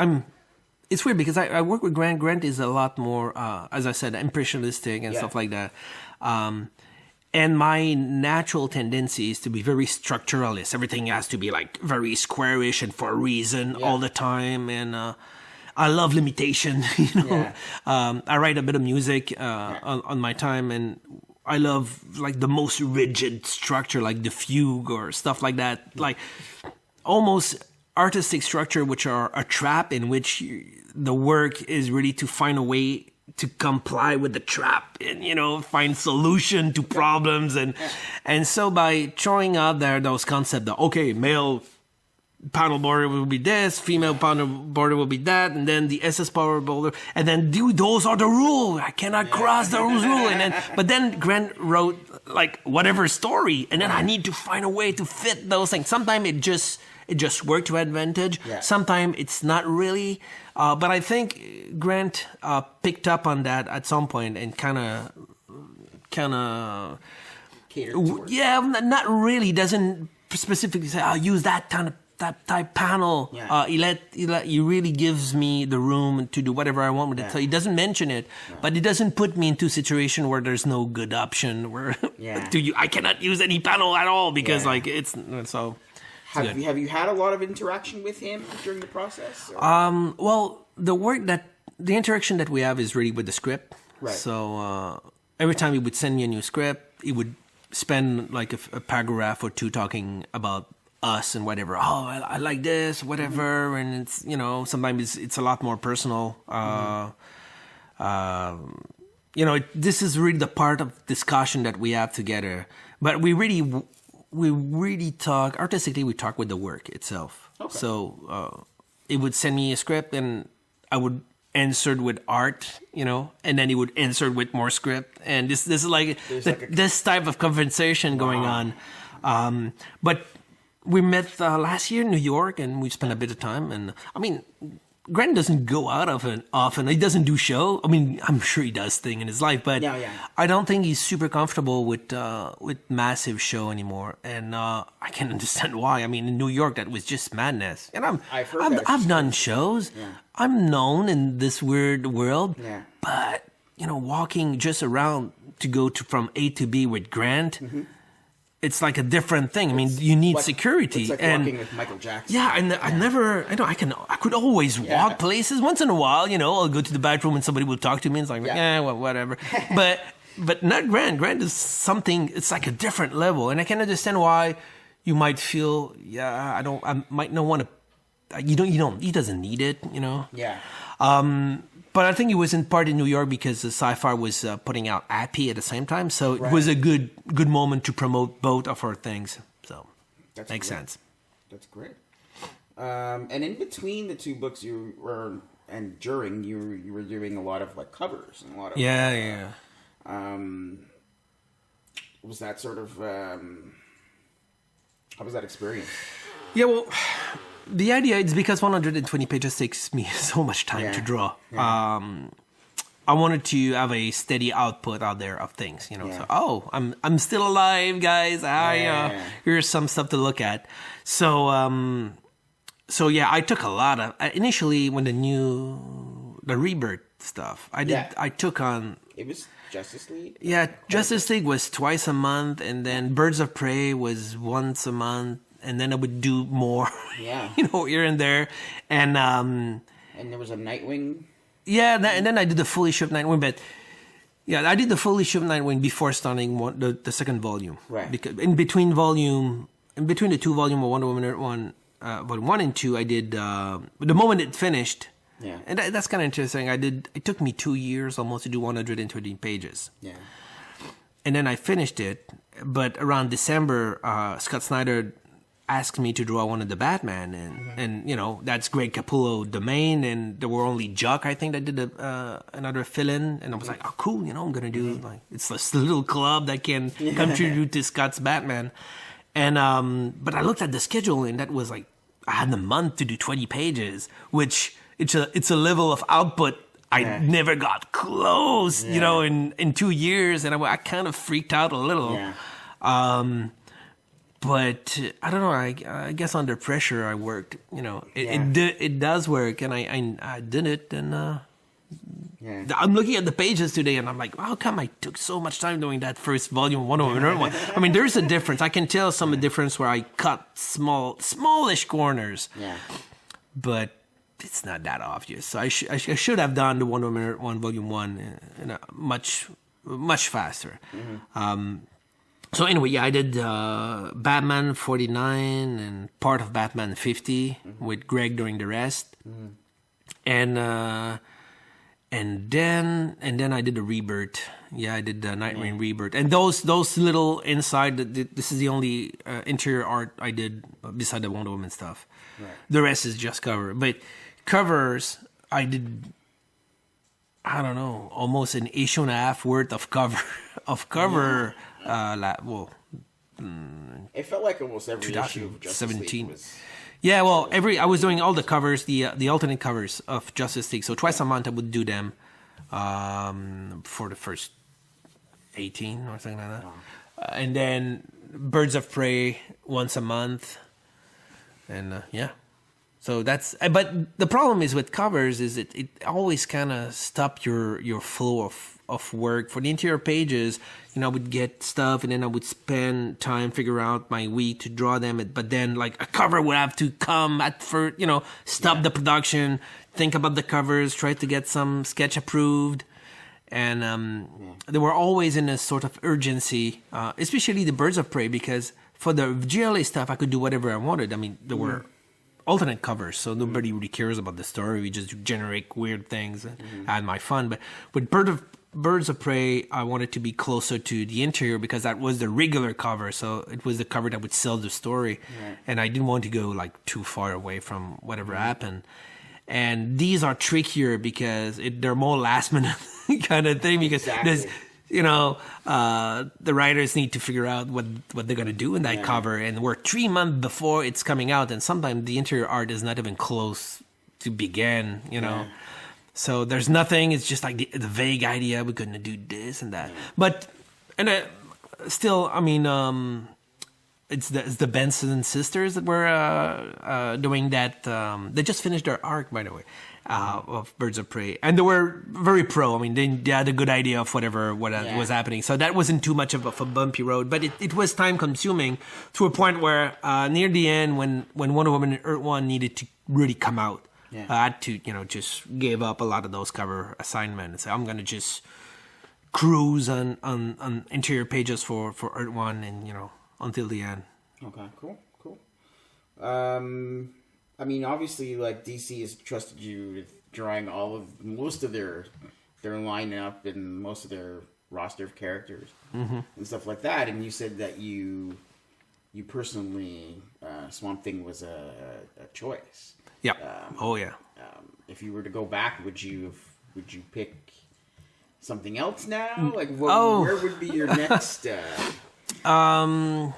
Speaker 2: It's weird because I work with Grant. Grant is a lot more, as I said, impressionistic and stuff like that. And my natural tendency is to be very structuralist. Everything has to be like very squarish and for a reason all the time. And I love limitation. I write a bit of music on my time, and I love like the most rigid structure, like the fugue or stuff like that, like almost artistic structure, which are a trap in which the work is really to find a way to comply with the trap and find solution to problems, and so by throwing out there those concepts that male panel border will be this, female panel border will be that, and then the SS power border, and then those are the rules. I cannot cross those rules. But then Grant wrote like whatever story, and then I need to find a way to fit those things. Sometimes it just worked to advantage. Sometimes it's not really. But I think Grant picked up on that at some point and kind of
Speaker 1: catered to it.
Speaker 2: Not really. Doesn't specifically say I'll use that type panel. He really gives me the room to do whatever I want with it. So he doesn't mention it, but it doesn't put me into a situation where there's no good option where I cannot use any panel at all because it's so.
Speaker 1: Have you had a lot of interaction with him during the process?
Speaker 2: Well, the interaction that we have is really with the script.
Speaker 1: Right.
Speaker 2: So every time he would send me a new script, he would spend like a paragraph or two talking about us and whatever. I like this, whatever, and it's sometimes it's a lot more personal. This is really the part of discussion that we have together. But we really talk artistically. We talk with the work itself. Okay. So it would send me a script, and I would answer with art, and then he would answer with more script, and this is like this type of conversation going on. But we met last year in New York, and we spent a bit of time. And I mean, Grant doesn't go out often. He doesn't do show. I mean, I'm sure he does thing in his life, but I don't think he's super comfortable with massive show anymore. And I can understand why. I mean, in New York, that was just madness. And I've done shows. Yeah. I'm known in this weird world, but walking just around to go from A to B with Grant. It's like a different thing. I mean, you need security.
Speaker 1: It's like walking with Michael Jackson.
Speaker 2: Yeah, and I could always walk places. Once in a while, I'll go to the bathroom and somebody will talk to me. And it's like, well, whatever. But not Grant. Grant is something. It's like a different level, and I can understand why you might feel, I might not want to. He doesn't need it,
Speaker 1: Yeah.
Speaker 2: But I think it was in part in New York because the Sci-Fi was putting out Happy at the same time, so it was a good moment to promote both of our things. So makes sense.
Speaker 1: That's great. And in between the two books, you were doing a lot of like covers and a lot of was that sort of how was that experience?
Speaker 2: Yeah, well. The idea is because 120 pages takes me so much time to draw. Yeah. I wanted to have a steady output out there of things, So, I'm still alive, guys. Here's some stuff to look at. So, I took a lot of initially when the Rebirth stuff. I took on.
Speaker 1: It was Justice League.
Speaker 2: Yeah, Justice League was twice a month, and then Birds of Prey was once a month. And then I would do more, here and there. And
Speaker 1: there was a Nightwing.
Speaker 2: Yeah, and then I did the full issue of Nightwing. But, I did the full issue of Nightwing before starting the second volume.
Speaker 1: Right.
Speaker 2: Because in between the two volumes of Wonder Woman volume 1 and 2, I did, the moment it finished. Yeah. And that's kind of interesting. It took me 2 years almost to do 113 pages. Yeah. And then I finished it. But around December, Scott Snyder asked me to draw one of the Batman, and that's Greg Capullo domain, and there were only Jock, I think, that did another fill-in, and I was like, oh cool, I'm gonna do it's this little club that can contribute to Scott's Batman, and but I looked at the schedule, and that was like I had a month to do 20 pages, which it's a level of output I never got close, in 2 years, and I kind of freaked out a little. Yeah. But I don't know. I guess under pressure, I worked. It does work, and I did it. And I'm looking at the pages today, and I'm like, how come I took so much time doing that first volume, one. I mean, there's a difference. I can tell some difference where I cut smallish corners. Yeah. But it's not that obvious. So I should have done the Wonder Woman 1 Volume 1 much faster. Mm-hmm. So anyway, I did Batman 49 and part of Batman 50 with Greg doing the rest, and then I did the Rebirth. Yeah, I did the Nightwing Rebirth, and those little inside. This is the only interior art I did beside the Wonder Woman stuff. Right. The rest is just cover. But covers, I did. I don't know, almost an issue and a half worth of cover.
Speaker 1: It felt like almost every issue of Justice League was...
Speaker 2: Yeah, well, I was doing all the covers, the alternate covers of Justice League. So twice a month I would do them for the first 18 or something like that. Wow. And then Birds of Prey once a month. And so that's... But the problem is with covers is it always kind of stops your flow of work. For the interior pages, I would get stuff and then I would spend time figure out my week to draw them. But then like a cover would have to come at first, stop the production, think about the covers, try to get some sketch approved. And they were always in a sort of urgency, especially the Birds of Prey, because for the GLA stuff, I could do whatever I wanted. I mean, there were alternate covers, so nobody really cares about the story. We just generate weird things and had my fun. But with Birds of Prey, I wanted to be closer to the interior because that was the regular cover. So it was the cover that would sell the story. Right. And I didn't want to go like too far away from whatever happened. And these are trickier because they're more last minute kind of thing because there's, the writers need to figure out what they're going to do in that cover. And we're 3 months before it's coming out. And sometimes the interior art is not even close to begin, So there's nothing. It's just like the vague idea. We're going to do this and that. But still, I mean, it's the Benson sisters that were doing that. They just finished their arc, by the way, of Birds of Prey, and they were very pro. I mean, they had a good idea of what was happening, so that wasn't too much of a bumpy road. But it was time consuming to a point where near the end, when Wonder Woman and Earth One needed to really come out, I had to just give up a lot of those cover assignments. I'm gonna just cruise on interior pages for Earth One and until the end.
Speaker 1: Okay, cool. I mean, obviously, like DC has trusted you with drawing most of their lineup and most of their roster of characters and stuff like that. And you said that you personally Swamp Thing was a choice.
Speaker 2: Yeah.
Speaker 1: If you were to go back, would you pick something else now? Like, where would be your next?
Speaker 2: I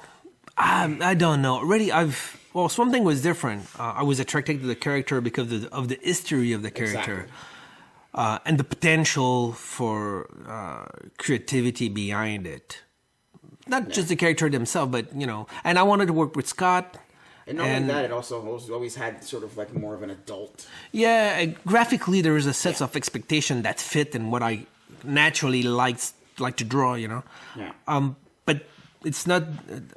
Speaker 2: don't know. Really, Swamp Thing was different. I was attracted to the character because of the history of the character, and the potential for creativity behind it. Not just the character themselves, but and I wanted to work with Scott.
Speaker 1: And not only that, it also always had sort of like more of an adult.
Speaker 2: Yeah, graphically there is a set of expectation that fit in what I naturally like to draw. Yeah. But it's not.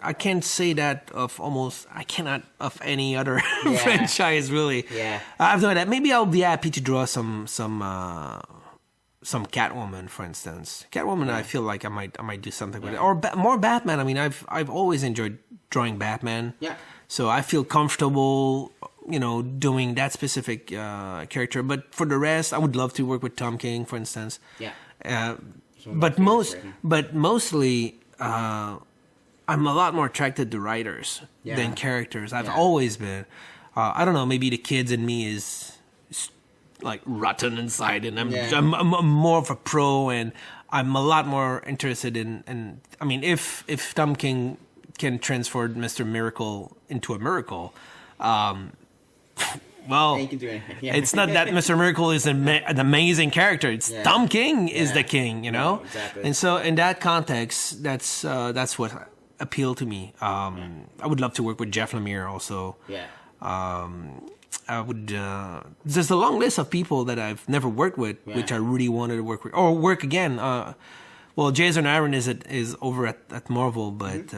Speaker 2: I can't say that I cannot of any other franchise really.
Speaker 1: Yeah.
Speaker 2: I've done that. Maybe I'll be happy to draw some Catwoman, for instance. Catwoman, I feel like I might do something with it, or more Batman. I mean, I've always enjoyed drawing Batman.
Speaker 1: Yeah.
Speaker 2: So I feel comfortable, doing that specific character. But for the rest, I would love to work with Tom King, for instance.
Speaker 1: Yeah.
Speaker 2: But mostly, I'm a lot more attracted to writers than characters. I've always been. I don't know. Maybe the kids in me is like rotten inside, and I'm more of a pro, and I'm a lot more interested in. I mean, if Tom King can transform Mr. Miracle into a miracle, well,
Speaker 1: he can do anything. Yeah.
Speaker 2: It's not that Mr. Miracle is an amazing character. It's Tom King is the king,
Speaker 1: Exactly.
Speaker 2: And so in that context, that's what appealed to me. I would love to work with Jeff Lemire also.
Speaker 1: Yeah.
Speaker 2: I would. There's a long list of people that I've never worked with, which I really wanted to work with or work again. Well, Jason Aaron is over at Marvel, but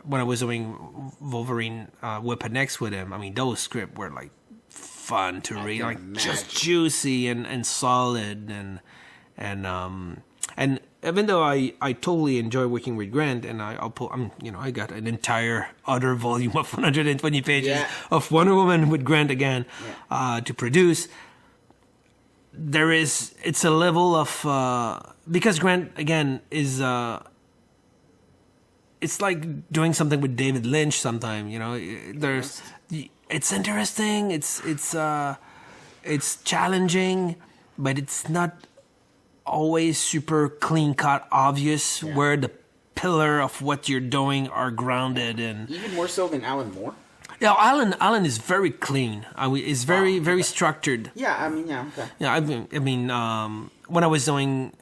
Speaker 2: when I was doing Wolverine Weapon X with him, I mean, those scripts were like fun to read, like just juicy and solid, and even though I totally enjoy working with Grant, and I got an entire other volume of 120 pages of Wonder Woman with Grant again to produce. It's a level of because Grant again is it's like doing something with David Lynch sometime, it's interesting, it's challenging, but it's not always super clean cut obvious where the pillar of what you're doing are grounded in.
Speaker 1: Even more so than Alan Moore.
Speaker 2: Yeah, Alan is very clean. Is very structured.
Speaker 1: Yeah, I mean, okay.
Speaker 2: Yeah, I mean, when I was doing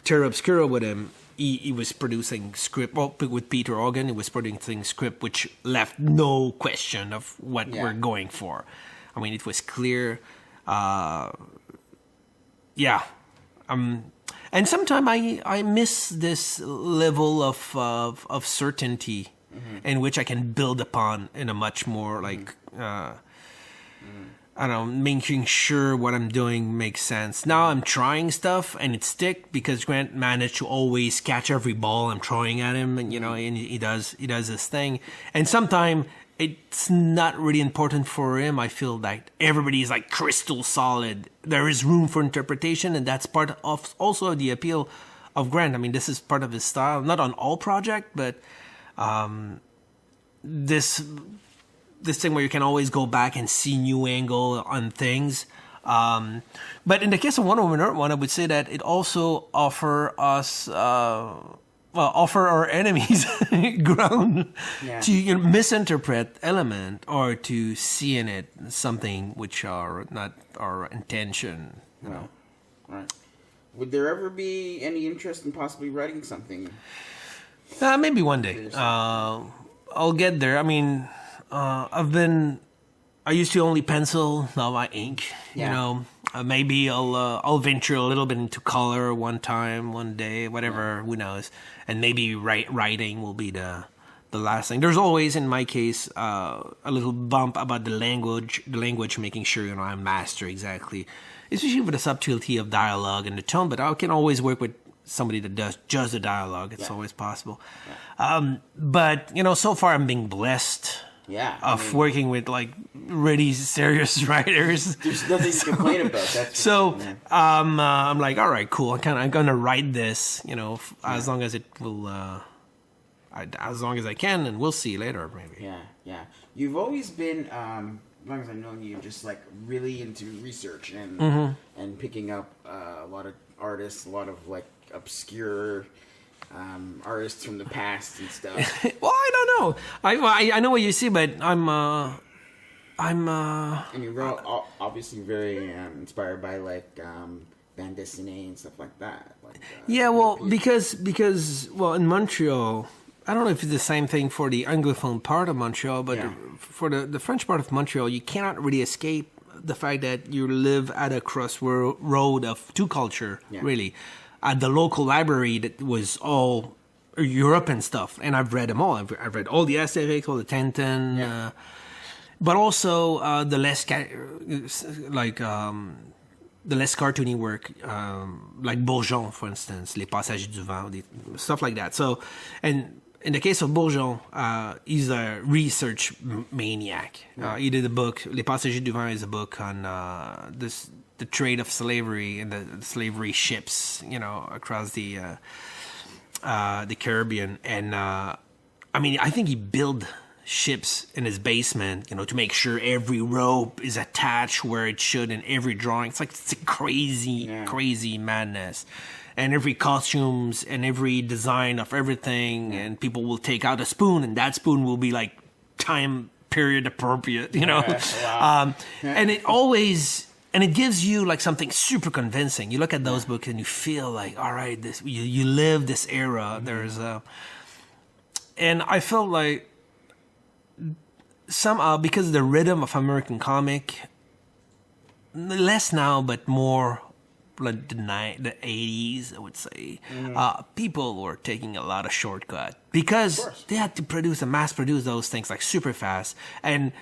Speaker 2: Terra Obscura with him, he was producing script. Well, with Peter Organ, he was producing script which left no question of what we're going for. I mean, it was clear. And sometimes I miss this level of certainty in which I can build upon in a much more like I don't know, making sure what I'm doing makes sense. Now I'm trying stuff and it stick because Grant managed to always catch every ball I'm throwing at him, and and he does his thing. And sometimes it's not really important for him. I feel like everybody is like crystal solid. There is room for interpretation, and that's part of also the appeal of Grant. I mean, this is part of his style, not on all projects, but this thing where you can always go back and see new angle on things. But in the case of Wonder Woman Earth One, I would say that it also offer our enemies ground to misinterpret element or to see in it something which are not our intention.
Speaker 1: Right. Would there ever be any interest in possibly writing something
Speaker 2: Maybe one day. I'll get there. I mean, I used to only pencil, now I ink.
Speaker 1: Yeah.
Speaker 2: You know, maybe I'll venture a little bit into color one day, whatever. Who knows? And maybe writing will be the last thing. There's always, in my case, a little bump about the language, making sure I master exactly, especially with the subtlety of dialogue and the tone. But I can always work with somebody that does just the dialogue. It's always possible. Yeah. But so far I'm being blessed.
Speaker 1: Yeah,
Speaker 2: Working with like really serious writers.
Speaker 1: There's nothing to complain about. That's
Speaker 2: so I'm like, all right, cool. I'm gonna write this, as long as it will, as long as I can, and we'll see later, maybe.
Speaker 1: Yeah. You've always been, as long as I've known you, just like really into research and picking up a lot of artists, a lot of like obscure artists from the past and stuff.
Speaker 2: Well, I don't know. I know what you see, but I'm.
Speaker 1: I mean, we're all obviously very inspired by like bande dessinée and stuff like that. Like,
Speaker 2: yeah, well, because in Montreal, I don't know if it's the same thing for the Anglophone part of Montreal, but for the French part of Montreal, you cannot really escape the fact that you live at a crossroad of two culture, really. At the local library that was all European stuff, and I've read them all. I've read all the Asterix, all the Tintin, but also the less cartoony work, like Bourgeon, for instance, Les Passagers du Vent, stuff like that. So, and in the case of Bourgeon, he's a research maniac. He did a book. Les Passagers du Vent is a book on the trade of slavery and the slavery ships, across the Caribbean. And I mean, I think he built ships in his basement, to make sure every rope is attached where it should in every drawing. It's a crazy madness. And every costumes and every design of everything, and people will take out a spoon, and that spoon will be like time period appropriate,
Speaker 1: Wow.
Speaker 2: And it always. And it gives you like something super convincing. You look at those books and you feel like, all right, you live this era. There's and I felt like somehow, because of the rhythm of American comic, less now, but more like the 80s, I would say, people were taking a lot of shortcut because they had to mass produce those things like super fast. And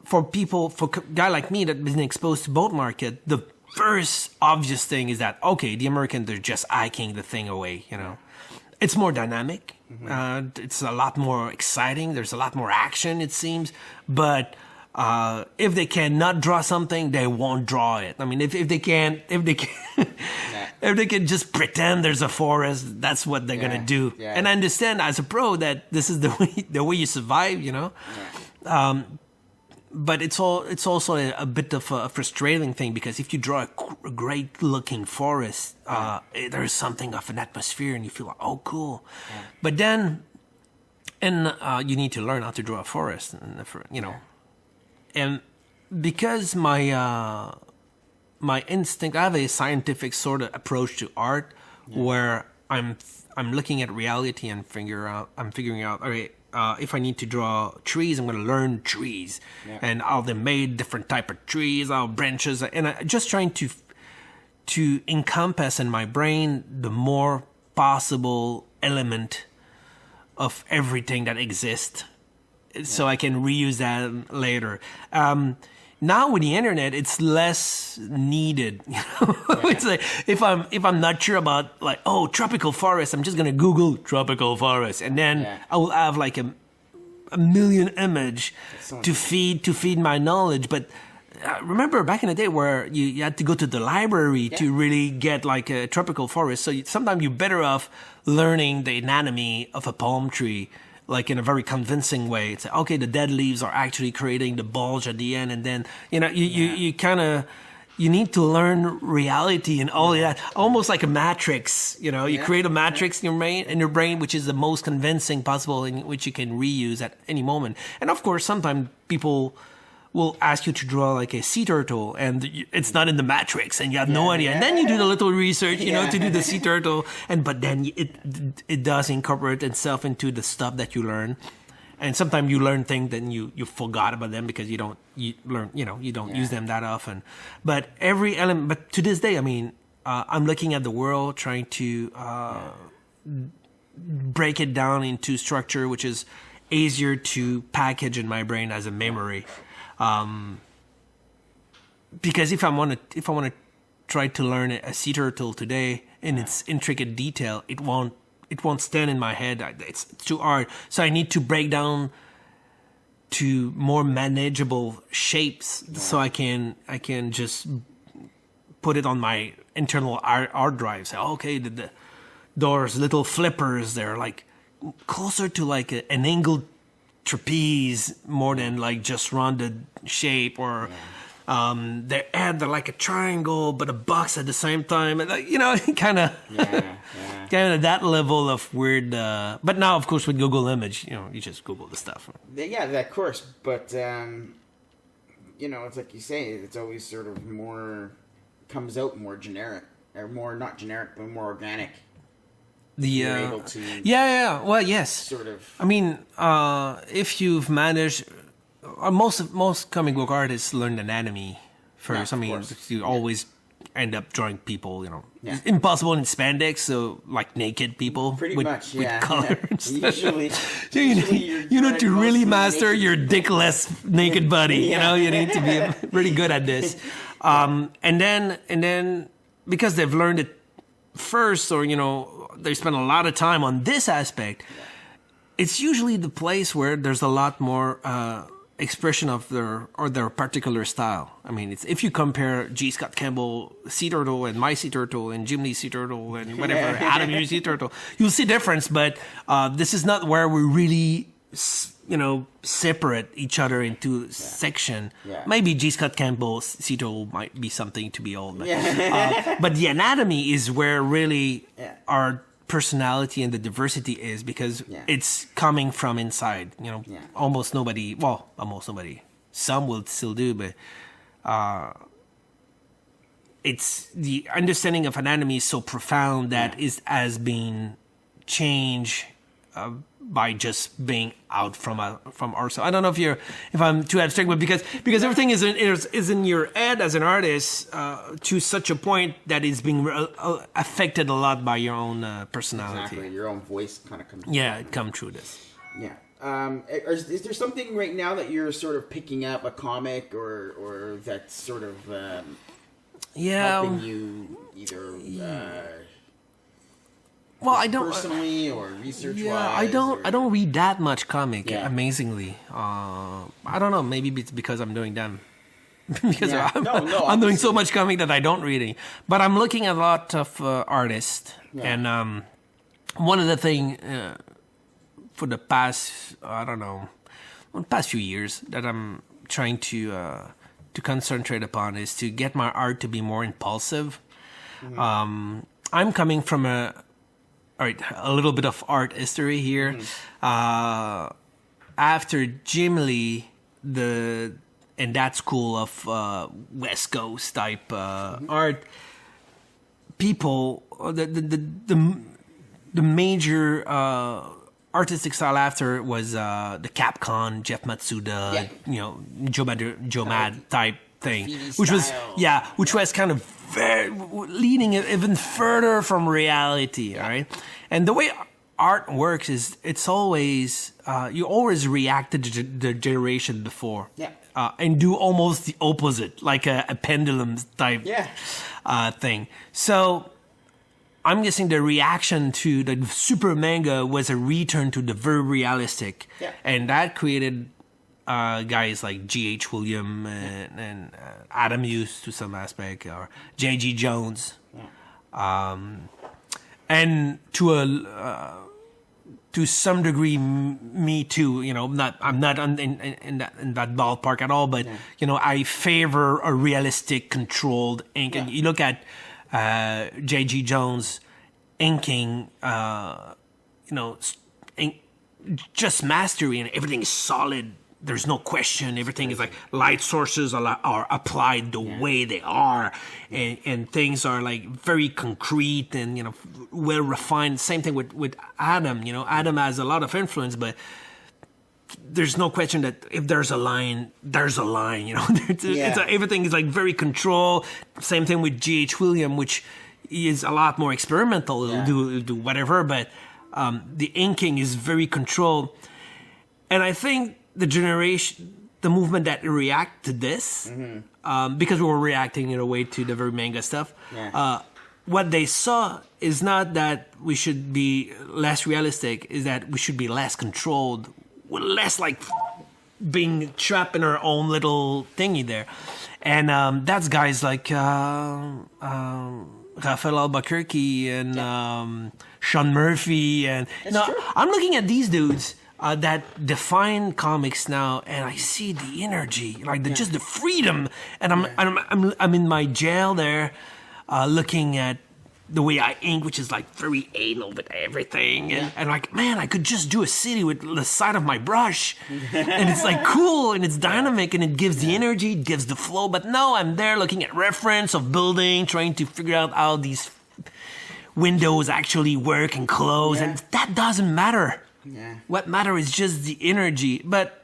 Speaker 2: for a guy like me that's been exposed to both market, the first obvious thing is that, okay, the Americans, they're just hiking the thing away, It's more dynamic. It's a lot more exciting. There's a lot more action, it seems. But if they cannot draw something, they won't draw it. I mean, if they can just pretend there's a forest, that's what they're gonna do. Yeah. And I understand as a pro that this is the way you survive, But it's also a bit of a frustrating thing, because if you draw a great looking forest, there's something of an atmosphere and you feel like, oh, cool. Yeah. But then, you need to learn how to draw a forest, and because my instinct, I have a scientific sort of approach to art where I'm looking at reality and I'm figuring out, okay, if I need to draw trees, I'm going to learn trees and how they made different type of trees, how branches, and I'm just trying to encompass in my brain the more possible element of everything that exists, so I can reuse that later. Now with the internet, it's less needed. It's like if I'm not sure about tropical forest, I'm just gonna Google tropical forest, and then I will have like a million image to feed my knowledge. But remember back in the day where you had to go to the library to really get like a tropical forest. So sometimes you're better off learning the anatomy of a palm tree, like in a very convincing way. It's like, okay, the dead leaves are actually creating the bulge at the end, and then you kind of need to learn reality and all that, almost like a matrix. You create a matrix in your brain, which is the most convincing possible, in which you can reuse at any moment. And of course, sometimes people will ask you to draw like a sea turtle, and it's not in the matrix, and you have no idea. And then you do the little research, you know, to do the sea turtle, but then it does incorporate itself into the stuff that you learn. And sometimes you learn things that you forgot about them because you don't use them that often. But every element, but to this day, I mean, I'm looking at the world, trying to break it down into structure, which is easier to package in my brain as a memory. Because if I want to try to learn a sea turtle today in its intricate detail, it won't stand in my head. It's too hard. So I need to break down to more manageable shapes, so I can just put it on my internal hard drive. Say, okay, those little flippers, they're like closer to like an angled trapeze more than like just rounded shape, or they're like a triangle but a box at the same time, and kind of that level of weird. But now, of course, with Google Image, you just Google the stuff.
Speaker 1: Yeah, of course. But it's like you say, it's always sort of more comes out more generic, or more not generic, but more organic. You're able to
Speaker 2: well, yes,
Speaker 1: sort of.
Speaker 2: I mean, if you've managed, most comic book artists learn anatomy first. I mean, you always end up drawing people, impossible in spandex, so like naked people,
Speaker 1: pretty
Speaker 2: with,
Speaker 1: much,
Speaker 2: with color.
Speaker 1: Usually,
Speaker 2: you know, to really master your dickless naked body, you need to be really good at this. And then because they've learned it first, or they spend a lot of time on this aspect, it's usually the place where there's a lot more expression of their particular style. I mean, it's if you compare G. Scott Campbell Sea Turtle and my Sea Turtle and Jim Lee Sea Turtle and whatever Adam Hughes Sea Turtle, you'll see difference. But this is not where we really separate each other into section. Maybe G. Scott Campbell Sea Turtle might be something to behold, but the anatomy is where really our personality and the diversity is, because it's coming from inside. Almost nobody. Some will still do, but it's the understanding of anatomy is so profound that it has been changed by just being out from ourselves. I don't know if I'm too abstract, but because everything is in your head as an artist to such a point that it's being affected a lot by your own personality.
Speaker 1: Exactly, your own voice kind of comes.
Speaker 2: Yeah, it comes through this.
Speaker 1: Yeah. Is there something right now that you're sort of picking up, a comic or that's sort of helping you either?
Speaker 2: Well, I don't
Speaker 1: personally or research-wise.
Speaker 2: Yeah, I don't read that much comic. Amazingly, I don't know. Maybe it's because I'm doing them. Because I'm doing so much comic that I don't read it. But I'm looking at a lot of artists, and one of the things for the past past few years that I'm trying to concentrate upon is to get my art to be more impulsive. I'm coming from a little bit of art history here. After Jim Lee, and that school of West Coast type art, people, the major artistic style after was the Capcom, Jeff Matsuda, Joe Mad type thing, which was kind of very leading it even further from reality. All right, and the way art works is it's always you always react to the generation before, and do almost the opposite, like a pendulum type thing. So I'm guessing the reaction to the super manga was a return to the very realistic, and that created guys like G.H. William and Adam Hughes to some aspect, or J.G. Jones, and to some degree me too. I'm not in that ballpark at all, but I favor a realistic, controlled ink. And you look at J.G. Jones inking, ink, just mastery, and everything is solid, there's no question. Everything is like light sources are applied the way they are, and things are like very concrete and, you know, well refined. Same thing with Adam. You know, Adam has a lot of influence, but there's no question that if there's a line, there's a line. You know, everything is like very controlled. Same thing with G.H. Williams, which is a lot more experimental. It'll do whatever, but the inking is very controlled. And I think the movement that react to this, because we were reacting in a way to the very manga stuff, what they saw is not that we should be less realistic, is that we should be less controlled, less like being trapped in our own little thingy there. And that's guys like Raphael Albuquerque and Sean Murphy. And I'm looking at these dudes that define comics now, and I see the energy, like just the freedom. And I'm in my jail there, looking at the way I ink, which is like very anal with everything, and like, man, I could just do a city with the side of my brush, and it's like cool and it's dynamic and it gives the energy, it gives the flow. But no, I'm there looking at reference of building, trying to figure out how these windows actually work and close, and that doesn't matter. What matters is just the energy. But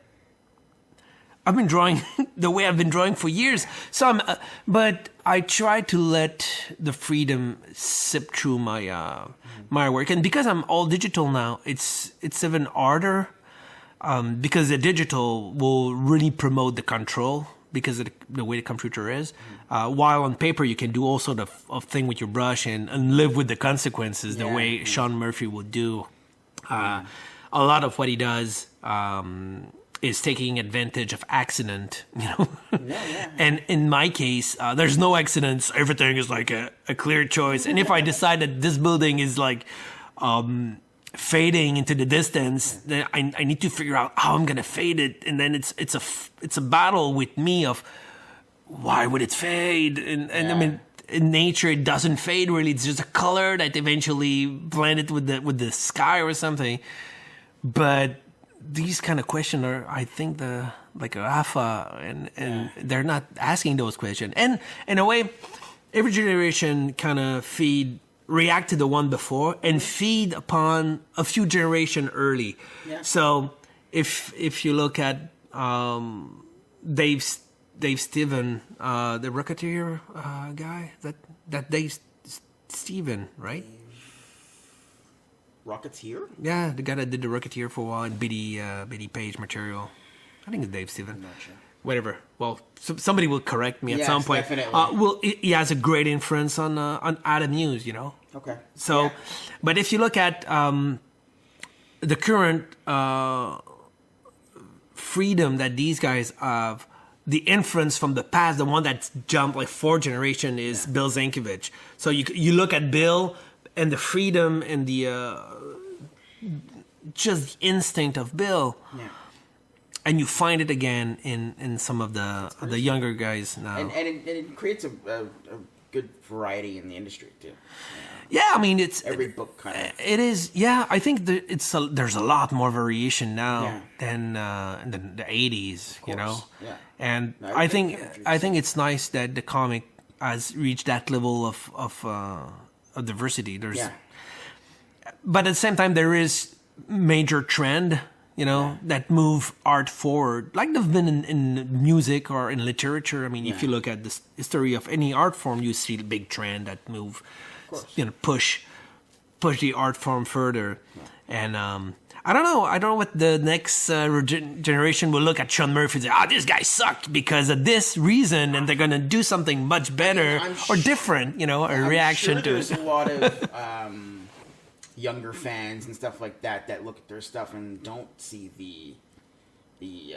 Speaker 2: I've been drawing the way I've been drawing for years. So but I try to let the freedom sip through my my work. And because I'm all digital now, it's even harder, because the digital will really promote the control because of the way the computer is. While on paper, you can do all sort of thing with your brush and live with the consequences the way Sean Murphy would do. A lot of what he does is taking advantage of accident, you know. And in my case, there's no accidents. Everything is like a clear choice. And if I decide that this building is like fading into the distance, then I need to figure out how I'm gonna fade it. And then it's a battle with me of why would it fade? And I mean, in nature, it doesn't fade really. It's just a color that eventually blended with the sky or something. But these kind of questions are, I think, like a alpha, and they're not asking those questions. And in a way, every generation kind of react to the one before and feed upon a few generation early. So if you look at Dave Steven, the Rocketeer guy, that Dave Steven, right?
Speaker 1: Rocketeer?
Speaker 2: Yeah, the guy that did the Rocketeer for a while and Bitty Page material. I think it's Dave Steven.
Speaker 1: I'm not sure.
Speaker 2: Whatever. Well, somebody will correct me at some point.
Speaker 1: Definitely.
Speaker 2: Well, he has a great influence on Adam Hughes, you know.
Speaker 1: Okay.
Speaker 2: So, but if you look at the current freedom that these guys have, the influence from the past, the one that's jumped like 4 generations, is Bill Zankiewicz. So you look at Bill and the freedom and the just the instinct of Bill, and you find it again in some of the younger guys now.
Speaker 1: And it creates a good variety in the industry too.
Speaker 2: Yeah, I mean, it's
Speaker 1: every book kind of.
Speaker 2: It is. Yeah, I think there's a lot more variation now than in the 80s. You know. Yeah. And no, I think it's nice that the comic has reached that level of diversity. But at the same time, there is major trend, you know, that move art forward, like they've been in music or in literature. I mean, if you look at the history of any art form, you see the big trend that move, you know, push the art form further. And I don't know what the next generation will look at Sean Murphy and say, this guy sucked because of this reason, and they're going to do something much better or different, you know, a reaction to it.
Speaker 1: There's a lot of younger fans and stuff like that look at their stuff and don't see the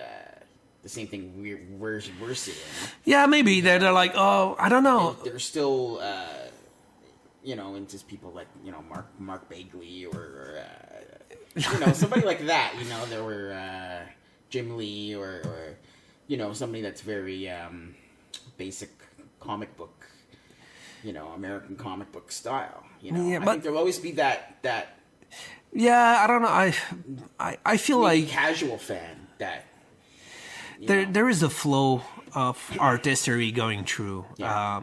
Speaker 1: same thing we're seeing. Yeah,
Speaker 2: maybe they're like, oh, I don't know.
Speaker 1: They're still, you know, into people like, you know, Mark Bagley or you know, somebody like that. You know, there were Jim Lee or you know, somebody that's very basic comic book, you know, American comic book style. You know, I think there'll always be that.
Speaker 2: Yeah, I don't know. I feel like
Speaker 1: casual fan that
Speaker 2: there is a flow of art history going through.
Speaker 1: Yeah.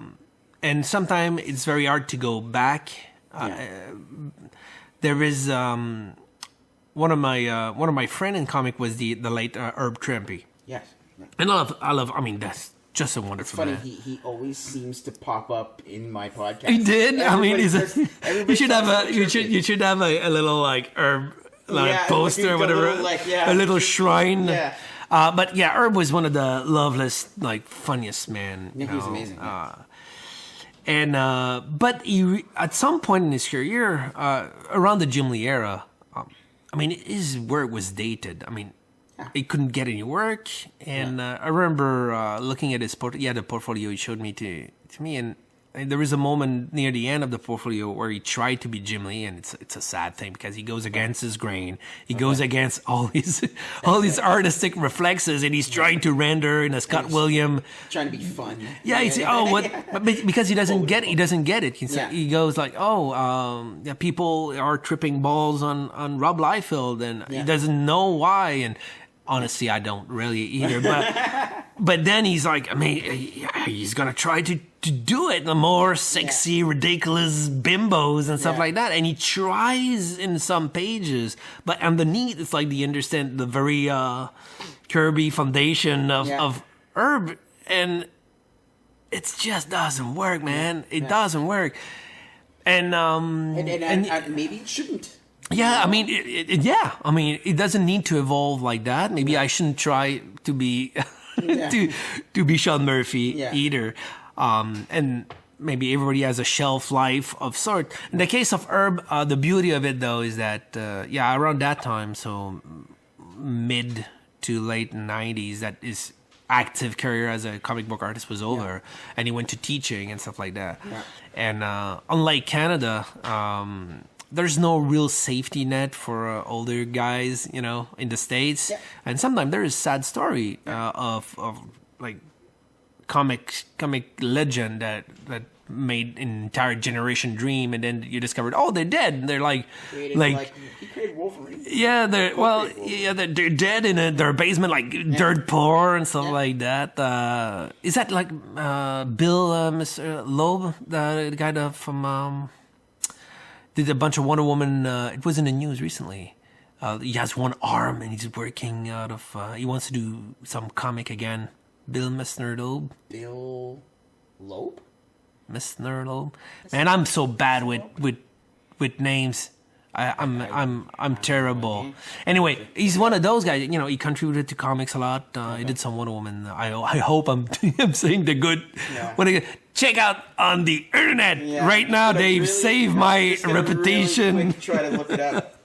Speaker 2: And sometimes it's very hard to go back. There is one of my friend in comic was the late Herb Trimpe.
Speaker 1: Yes. Yeah.
Speaker 2: And I love. I mean, that's just a wonderful
Speaker 1: Funny,
Speaker 2: man.
Speaker 1: he always seems to pop up in my podcast.
Speaker 2: He did.
Speaker 1: Everybody
Speaker 2: You should have a little like Herb poster or whatever, a little shrine.
Speaker 1: Yeah.
Speaker 2: But yeah, Herb was one of the loveliest, like funniest man.
Speaker 1: Yeah, he was amazing.
Speaker 2: But he, at some point in his career, around the Jim Lee era, I mean, his work was dated. I mean, he couldn't get any work, and I remember looking at his the portfolio he showed me to me, and there was a moment near the end of the portfolio where he tried to be Jim Lee, and it's a sad thing because he goes against his grain, he goes against all these artistic reflexes, and he's trying to render in a Scott Williams,
Speaker 1: trying to be fun.
Speaker 2: Yeah, you see, but because he doesn't get it. He goes like, people are tripping balls on Rob Liefeld, and he doesn't know why, and honestly, I don't really either. But then he's like, I mean, he's gonna try to do it, the more sexy, ridiculous bimbos and stuff like that. And he tries in some pages, but underneath it's like the very Kirby foundation of Herb, and it just doesn't work, man. It doesn't work, and
Speaker 1: maybe it shouldn't.
Speaker 2: Yeah, I mean, it doesn't need to evolve like that. Maybe I shouldn't try to be to be Sean Murphy either. And maybe everybody has a shelf life of sort. In the case of Herb, the beauty of it though is that around that time, so mid to late 90s, that his active career as a comic book artist was over, and he went to teaching and stuff like that. Yeah. And unlike Canada, there's no real safety net for older guys, in the States. Yeah. And sometimes there is sad story of like comic legend that made an entire generation dream, and then you discovered, they're dead. And they're like
Speaker 1: he created Wolverine.
Speaker 2: Yeah, they're dead in their basement, like dirt poor and stuff like that. Is that like Bill Mr. Loeb, the guy from did a bunch of Wonder Woman? It was in the news recently. He has one arm and he's working out of. He wants to do some comic again. Bill Mr. Loeb.
Speaker 1: Bill Loeb.
Speaker 2: Mr. Loeb. Man, I'm so bad with names. I'm terrible. Anyway, he's one of those guys. He contributed to comics a lot. He did some Wonder Woman. I hope I'm saying the good. Yeah. Check out on the internet right now. They've saved my reputation.
Speaker 1: Really try to look it up.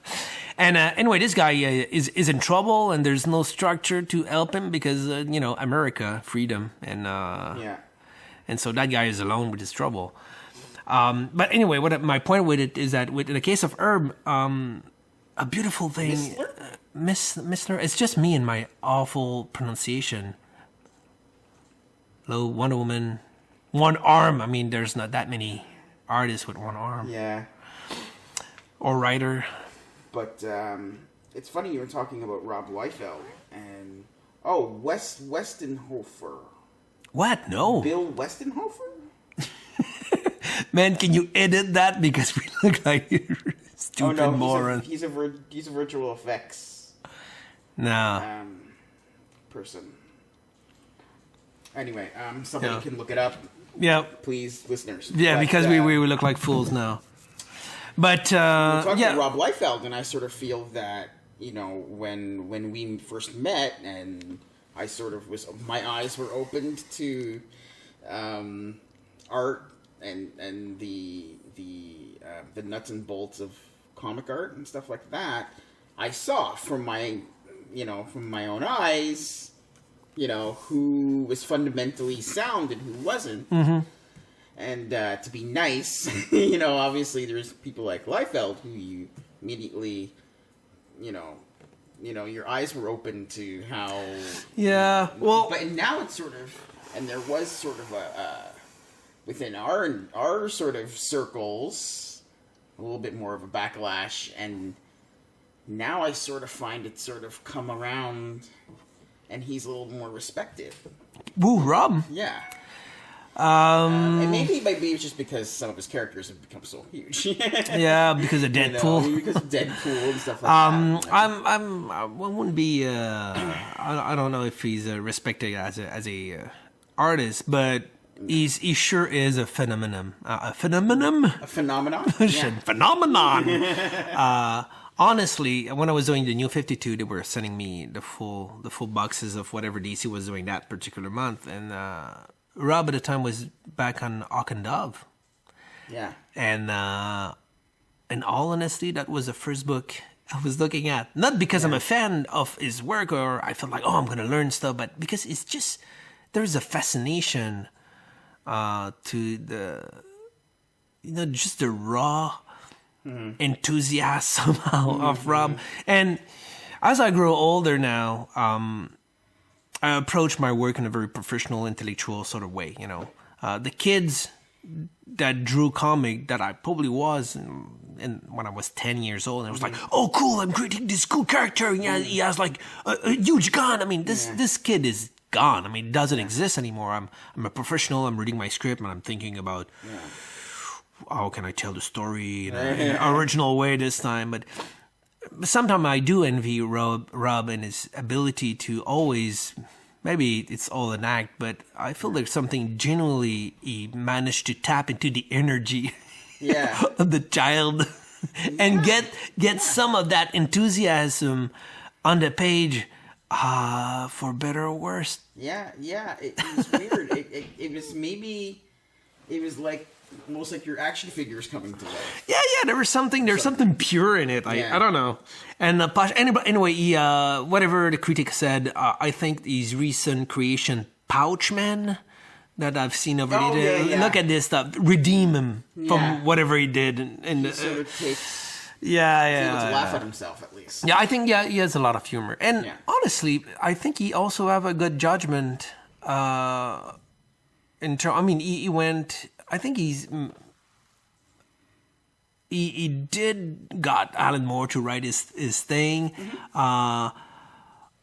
Speaker 2: And anyway, this guy is in trouble, and there's no structure to help him because America, freedom, and so that guy is alone with his trouble. But anyway, my point with it is that in the case of Herb, a beautiful thing, Mr. It's just me and my awful pronunciation. Low Wonder Woman, one arm. I mean, there's not that many artists with one arm.
Speaker 1: Yeah.
Speaker 2: Or writer.
Speaker 1: But it's funny you were talking about Rob Liefeld and Westenhofer.
Speaker 2: What? No.
Speaker 1: Bill Westenhofer?
Speaker 2: Man, can you edit that because we look like stupid morons?
Speaker 1: He's a virtual effects person. Anyway, somebody can look it up.
Speaker 2: Yeah,
Speaker 1: please, listeners.
Speaker 2: Yeah, because we look like fools now. But
Speaker 1: we're talking about Rob Liefeld, and I sort of feel that when we first met, and I sort of my eyes were opened to art. And the nuts and bolts of comic art and stuff like that, I saw from my own eyes, who was fundamentally sound and who wasn't. Mm-hmm. And to be nice, obviously there's people like Liefeld who you immediately, your eyes were open to how.
Speaker 2: Yeah. Well.
Speaker 1: But now it's sort of, and there was sort of within our sort of circles, a little bit more of a backlash, and now I sort of find it sort of come around and he's a little more respected.
Speaker 2: Woo, Rob.
Speaker 1: Yeah. And maybe it's just because some of his characters have become so huge.
Speaker 2: Yeah, because of Deadpool.
Speaker 1: Because of Deadpool and stuff like that.
Speaker 2: I wouldn't be. I don't know if he's respected as a artist, but he sure is a phenomenon. A phenomenon.
Speaker 1: A phenomenon.
Speaker 2: Phenomenon. Honestly, when I was doing the New 52, they were sending me the full boxes of whatever DC was doing that particular month, and Rob at the time was back on Hawk and Dove.
Speaker 1: Yeah.
Speaker 2: And in all honesty, that was the first book I was looking at. Not because I'm a fan of his work or I felt like, oh, I'm going to learn stuff, but because it's just, there's a fascination to the, just the raw enthusiasm of Rob. And as I grow older now, I approach my work in a very professional, intellectual sort of way. The kids that drew comic that I probably was when I was 10 years old, and I was like, oh, cool, I'm creating this cool character. And he has like a huge gun. I mean, this kid is gone. I mean, it doesn't exist anymore. I'm a professional. I'm reading my script, and I'm thinking about how can I tell the story in an original way this time. But sometimes I do envy Rob and his ability to always, maybe it's all an act, but I feel there's something genuinely he managed to tap into the energy of the child and get some of that enthusiasm on the page, for better or worse.
Speaker 1: Yeah. It was weird. It was like almost like your action figures coming to life. Yeah.
Speaker 2: There's something pure in it. I don't know. And anyway, whatever the critic said, I think his recent creation, Pouchman, that I've seen over there. Look at this stuff. Redeem him from whatever he did. And
Speaker 1: he sort of takes.
Speaker 2: He
Speaker 1: able to laugh at himself at least.
Speaker 2: Yeah, I think he has a lot of humor. And honestly, I think he also have a good judgment. He went. I think he did got Alan Moore to write his thing. I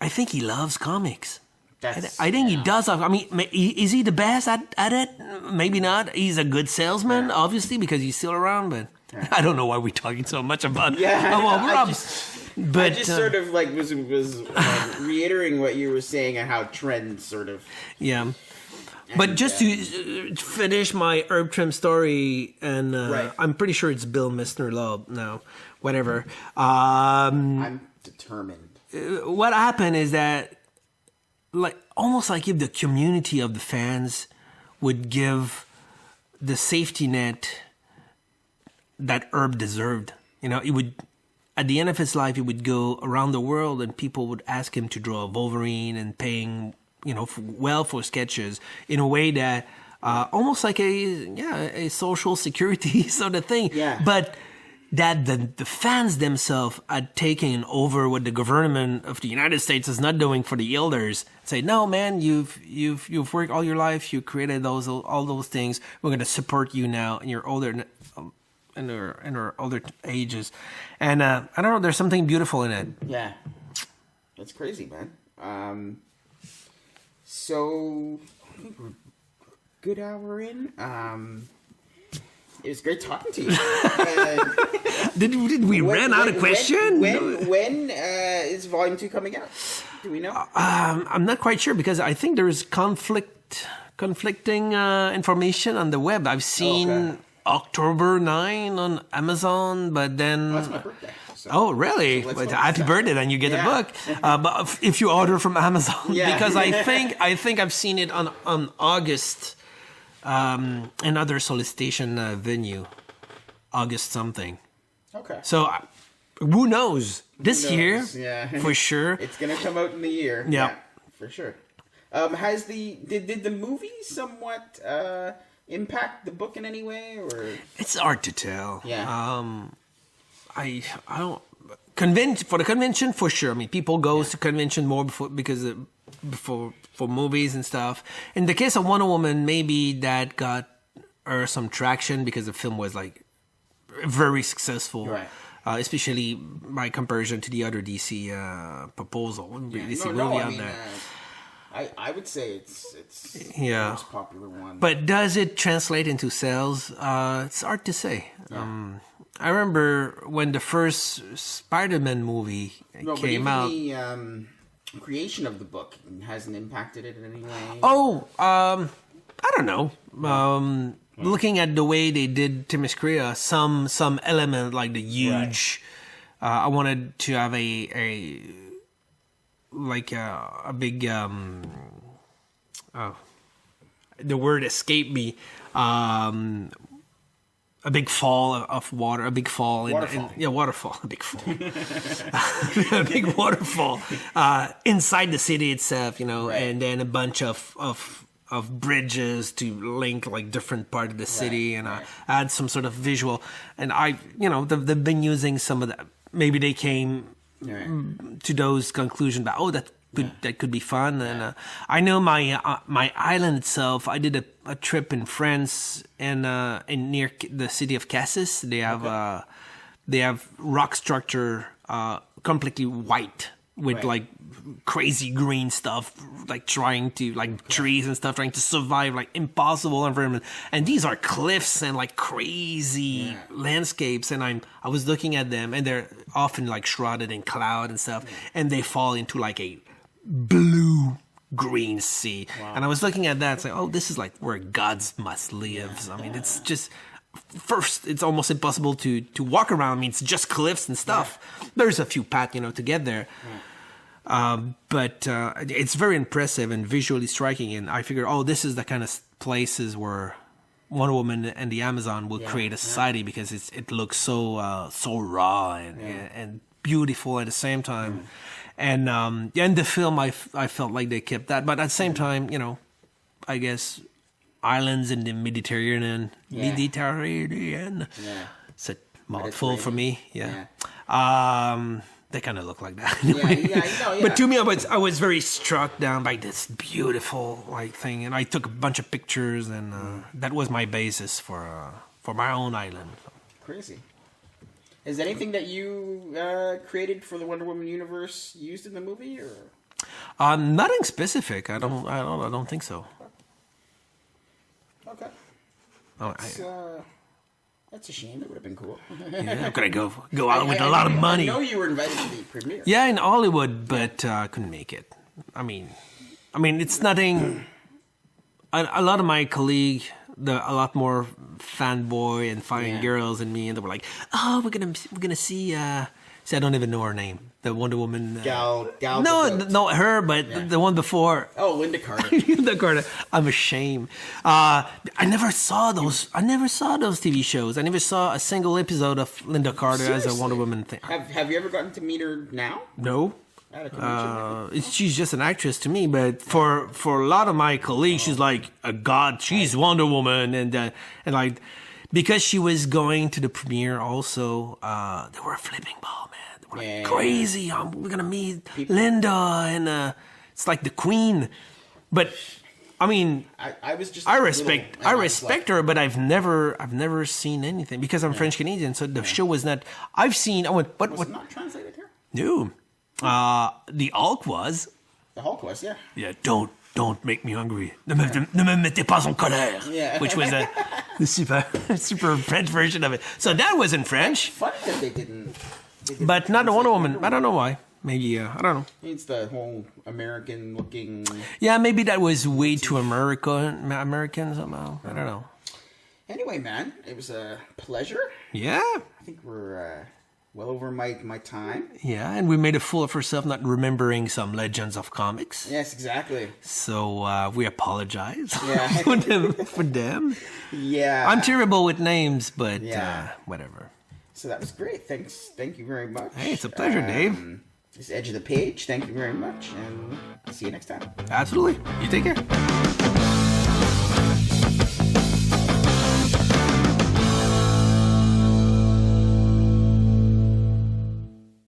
Speaker 2: think he loves comics. I think he does. I mean, is he the best at it? Maybe not. He's a good salesman, obviously, because he's still around. But I don't know why we're talking so much about Rob.
Speaker 1: I just sort of like was reiterating what you were saying and how trends sort of.
Speaker 2: Yeah. But just to finish my herb trim story, and I'm pretty sure it's Bill Mistner Law now, whatever.
Speaker 1: I'm determined.
Speaker 2: What happened is that, almost like if the community of the fans would give the safety net that herb deserved. It would, at the end of his life, he would go around the world and people would ask him to draw a Wolverine and paying for sketches in a way that almost like a social security sort of thing. Yeah. But that the fans themselves are taking over what the government of the United States is not doing for the elders. Say, no, man, you've worked all your life, you created all those things. We're going to support you now in your older in our older ages, and I don't know. There's something beautiful in it.
Speaker 1: Yeah, that's crazy, man. So, I think we're a good hour in. It was great talking to you.
Speaker 2: Did we run out of questions?
Speaker 1: When is Volume 2 coming out? Do we know?
Speaker 2: I'm not quite sure because I think there is conflicting information on the web. I've seen October 9 on Amazon, but then...
Speaker 1: that's my birthday. So.
Speaker 2: Oh, really? Happy birthday, then you get a book. But if you order from Amazon, because I think I've seen it on August, another solicitation venue, August something. Okay. So who knows? This year, for sure.
Speaker 1: It's gonna come out in the year. Yeah, for sure. Did the movie somewhat impact the book in any way, or
Speaker 2: it's hard to tell. Yeah. I don't for the convention for sure. I mean, people go to convention more for movies and stuff. In the case of Wonder Woman, maybe that got her some traction because the film was like very successful, right? Especially by comparison to the other DC proposal. DC movie out there.
Speaker 1: I would say it's
Speaker 2: Yeah.
Speaker 1: the most popular one.
Speaker 2: But does it translate into sales? It's hard to say.
Speaker 1: Yeah.
Speaker 2: I remember when the first Spider-Man movie came out.
Speaker 1: The creation of the book hasn't impacted it in any way.
Speaker 2: Oh, I don't know. Looking at the way they did Themyscira, some element like the huge. I wanted to have a big. The word escaped me. A big fall of water, a big fall. Waterfall, a big fall. A big waterfall inside the city itself, and then a bunch of bridges to link like different part of the city, and add some sort of visual. And they've been using some of that. Maybe they came to those conclusions about, that could be fun. And I know my island itself. I did a trip in France and in near the city of Cassis. They have rock structure completely white with like crazy green stuff, like trying to trees and stuff trying to survive like impossible environment. And these are cliffs and like crazy landscapes. And I was looking at them, and they're often like shrouded in cloud and stuff, and they fall into like a blue green sea. And I was looking at that, it's like, oh, this is like where gods must live. I mean, it's just first, it's almost impossible to walk around. I mean, it's just cliffs and stuff. There's a few paths, to get there. But it's very impressive and visually striking. And I figured, oh, this is the kind of places where Wonder Woman and the Amazon will create a society, because it looks so raw and beautiful at the same time. And in the film, I felt like they kept that. But at the same time, I guess islands in the Mediterranean. It's a mouthful for me. They kind of look like that. Anyway. But to me, I was very struck down by this beautiful thing, and I took a bunch of pictures, and that was my basis for my own island.
Speaker 1: Crazy. Is anything that you created for the Wonder Woman universe used in the movie, or?
Speaker 2: Nothing specific. I don't think so.
Speaker 1: Okay. That's a shame. It would have been cool.
Speaker 2: Yeah, could I go out with a lot of money?
Speaker 1: I know you were invited to the premiere.
Speaker 2: Yeah, in Hollywood, but I couldn't make it. I mean, it's nothing. A lot of my colleagues, a lot more fanboy and fine girls than me, and they were like, "Oh, we're gonna see." See, I don't even know her name. The Wonder Woman.
Speaker 1: Gal.
Speaker 2: No, her, but the one before.
Speaker 1: Oh, Linda Carter.
Speaker 2: Linda Carter. I'm ashamed. I never saw those. TV shows. I never saw a single episode of Linda Carter as a Wonder Woman thing.
Speaker 1: Have you ever gotten to meet her now?
Speaker 2: No. She's just an actress to me, but for a lot of my colleagues, she's like a god. She's Wonder Woman, and like, because she was going to the premiere also, they were flipping ball, man. They were like crazy. We're gonna meet Linda, and it's like the queen. But I mean, I respect her, but I've never seen anything, because I'm French Canadian, so the show was not. I've seen. I went, what?
Speaker 1: Was it not translated here?
Speaker 2: No. The Hulk was.
Speaker 1: The Hulk was, yeah.
Speaker 2: Yeah, don't make me hungry. Ne me mettez pas en colère.
Speaker 1: Yeah.
Speaker 2: Which was the super French version of it. So that was in French.
Speaker 1: Funny that they didn't
Speaker 2: but not the Wonder Woman. I don't know why. Maybe, I don't know.
Speaker 1: It's the whole American looking.
Speaker 2: Yeah, maybe that was way too American somehow. I don't know.
Speaker 1: Anyway, man, it was a pleasure.
Speaker 2: Yeah.
Speaker 1: I think we're well over my time.
Speaker 2: Yeah, and we made a fool of ourselves not remembering some legends of comics.
Speaker 1: Yes, exactly.
Speaker 2: So we apologize for them.
Speaker 1: Yeah.
Speaker 2: I'm terrible with names, but whatever.
Speaker 1: So that was great. Thank you very much.
Speaker 2: Hey, it's a pleasure, Dave.
Speaker 1: This is Edge of the Page. Thank you very much, and I'll see you next time.
Speaker 2: Absolutely. You take care.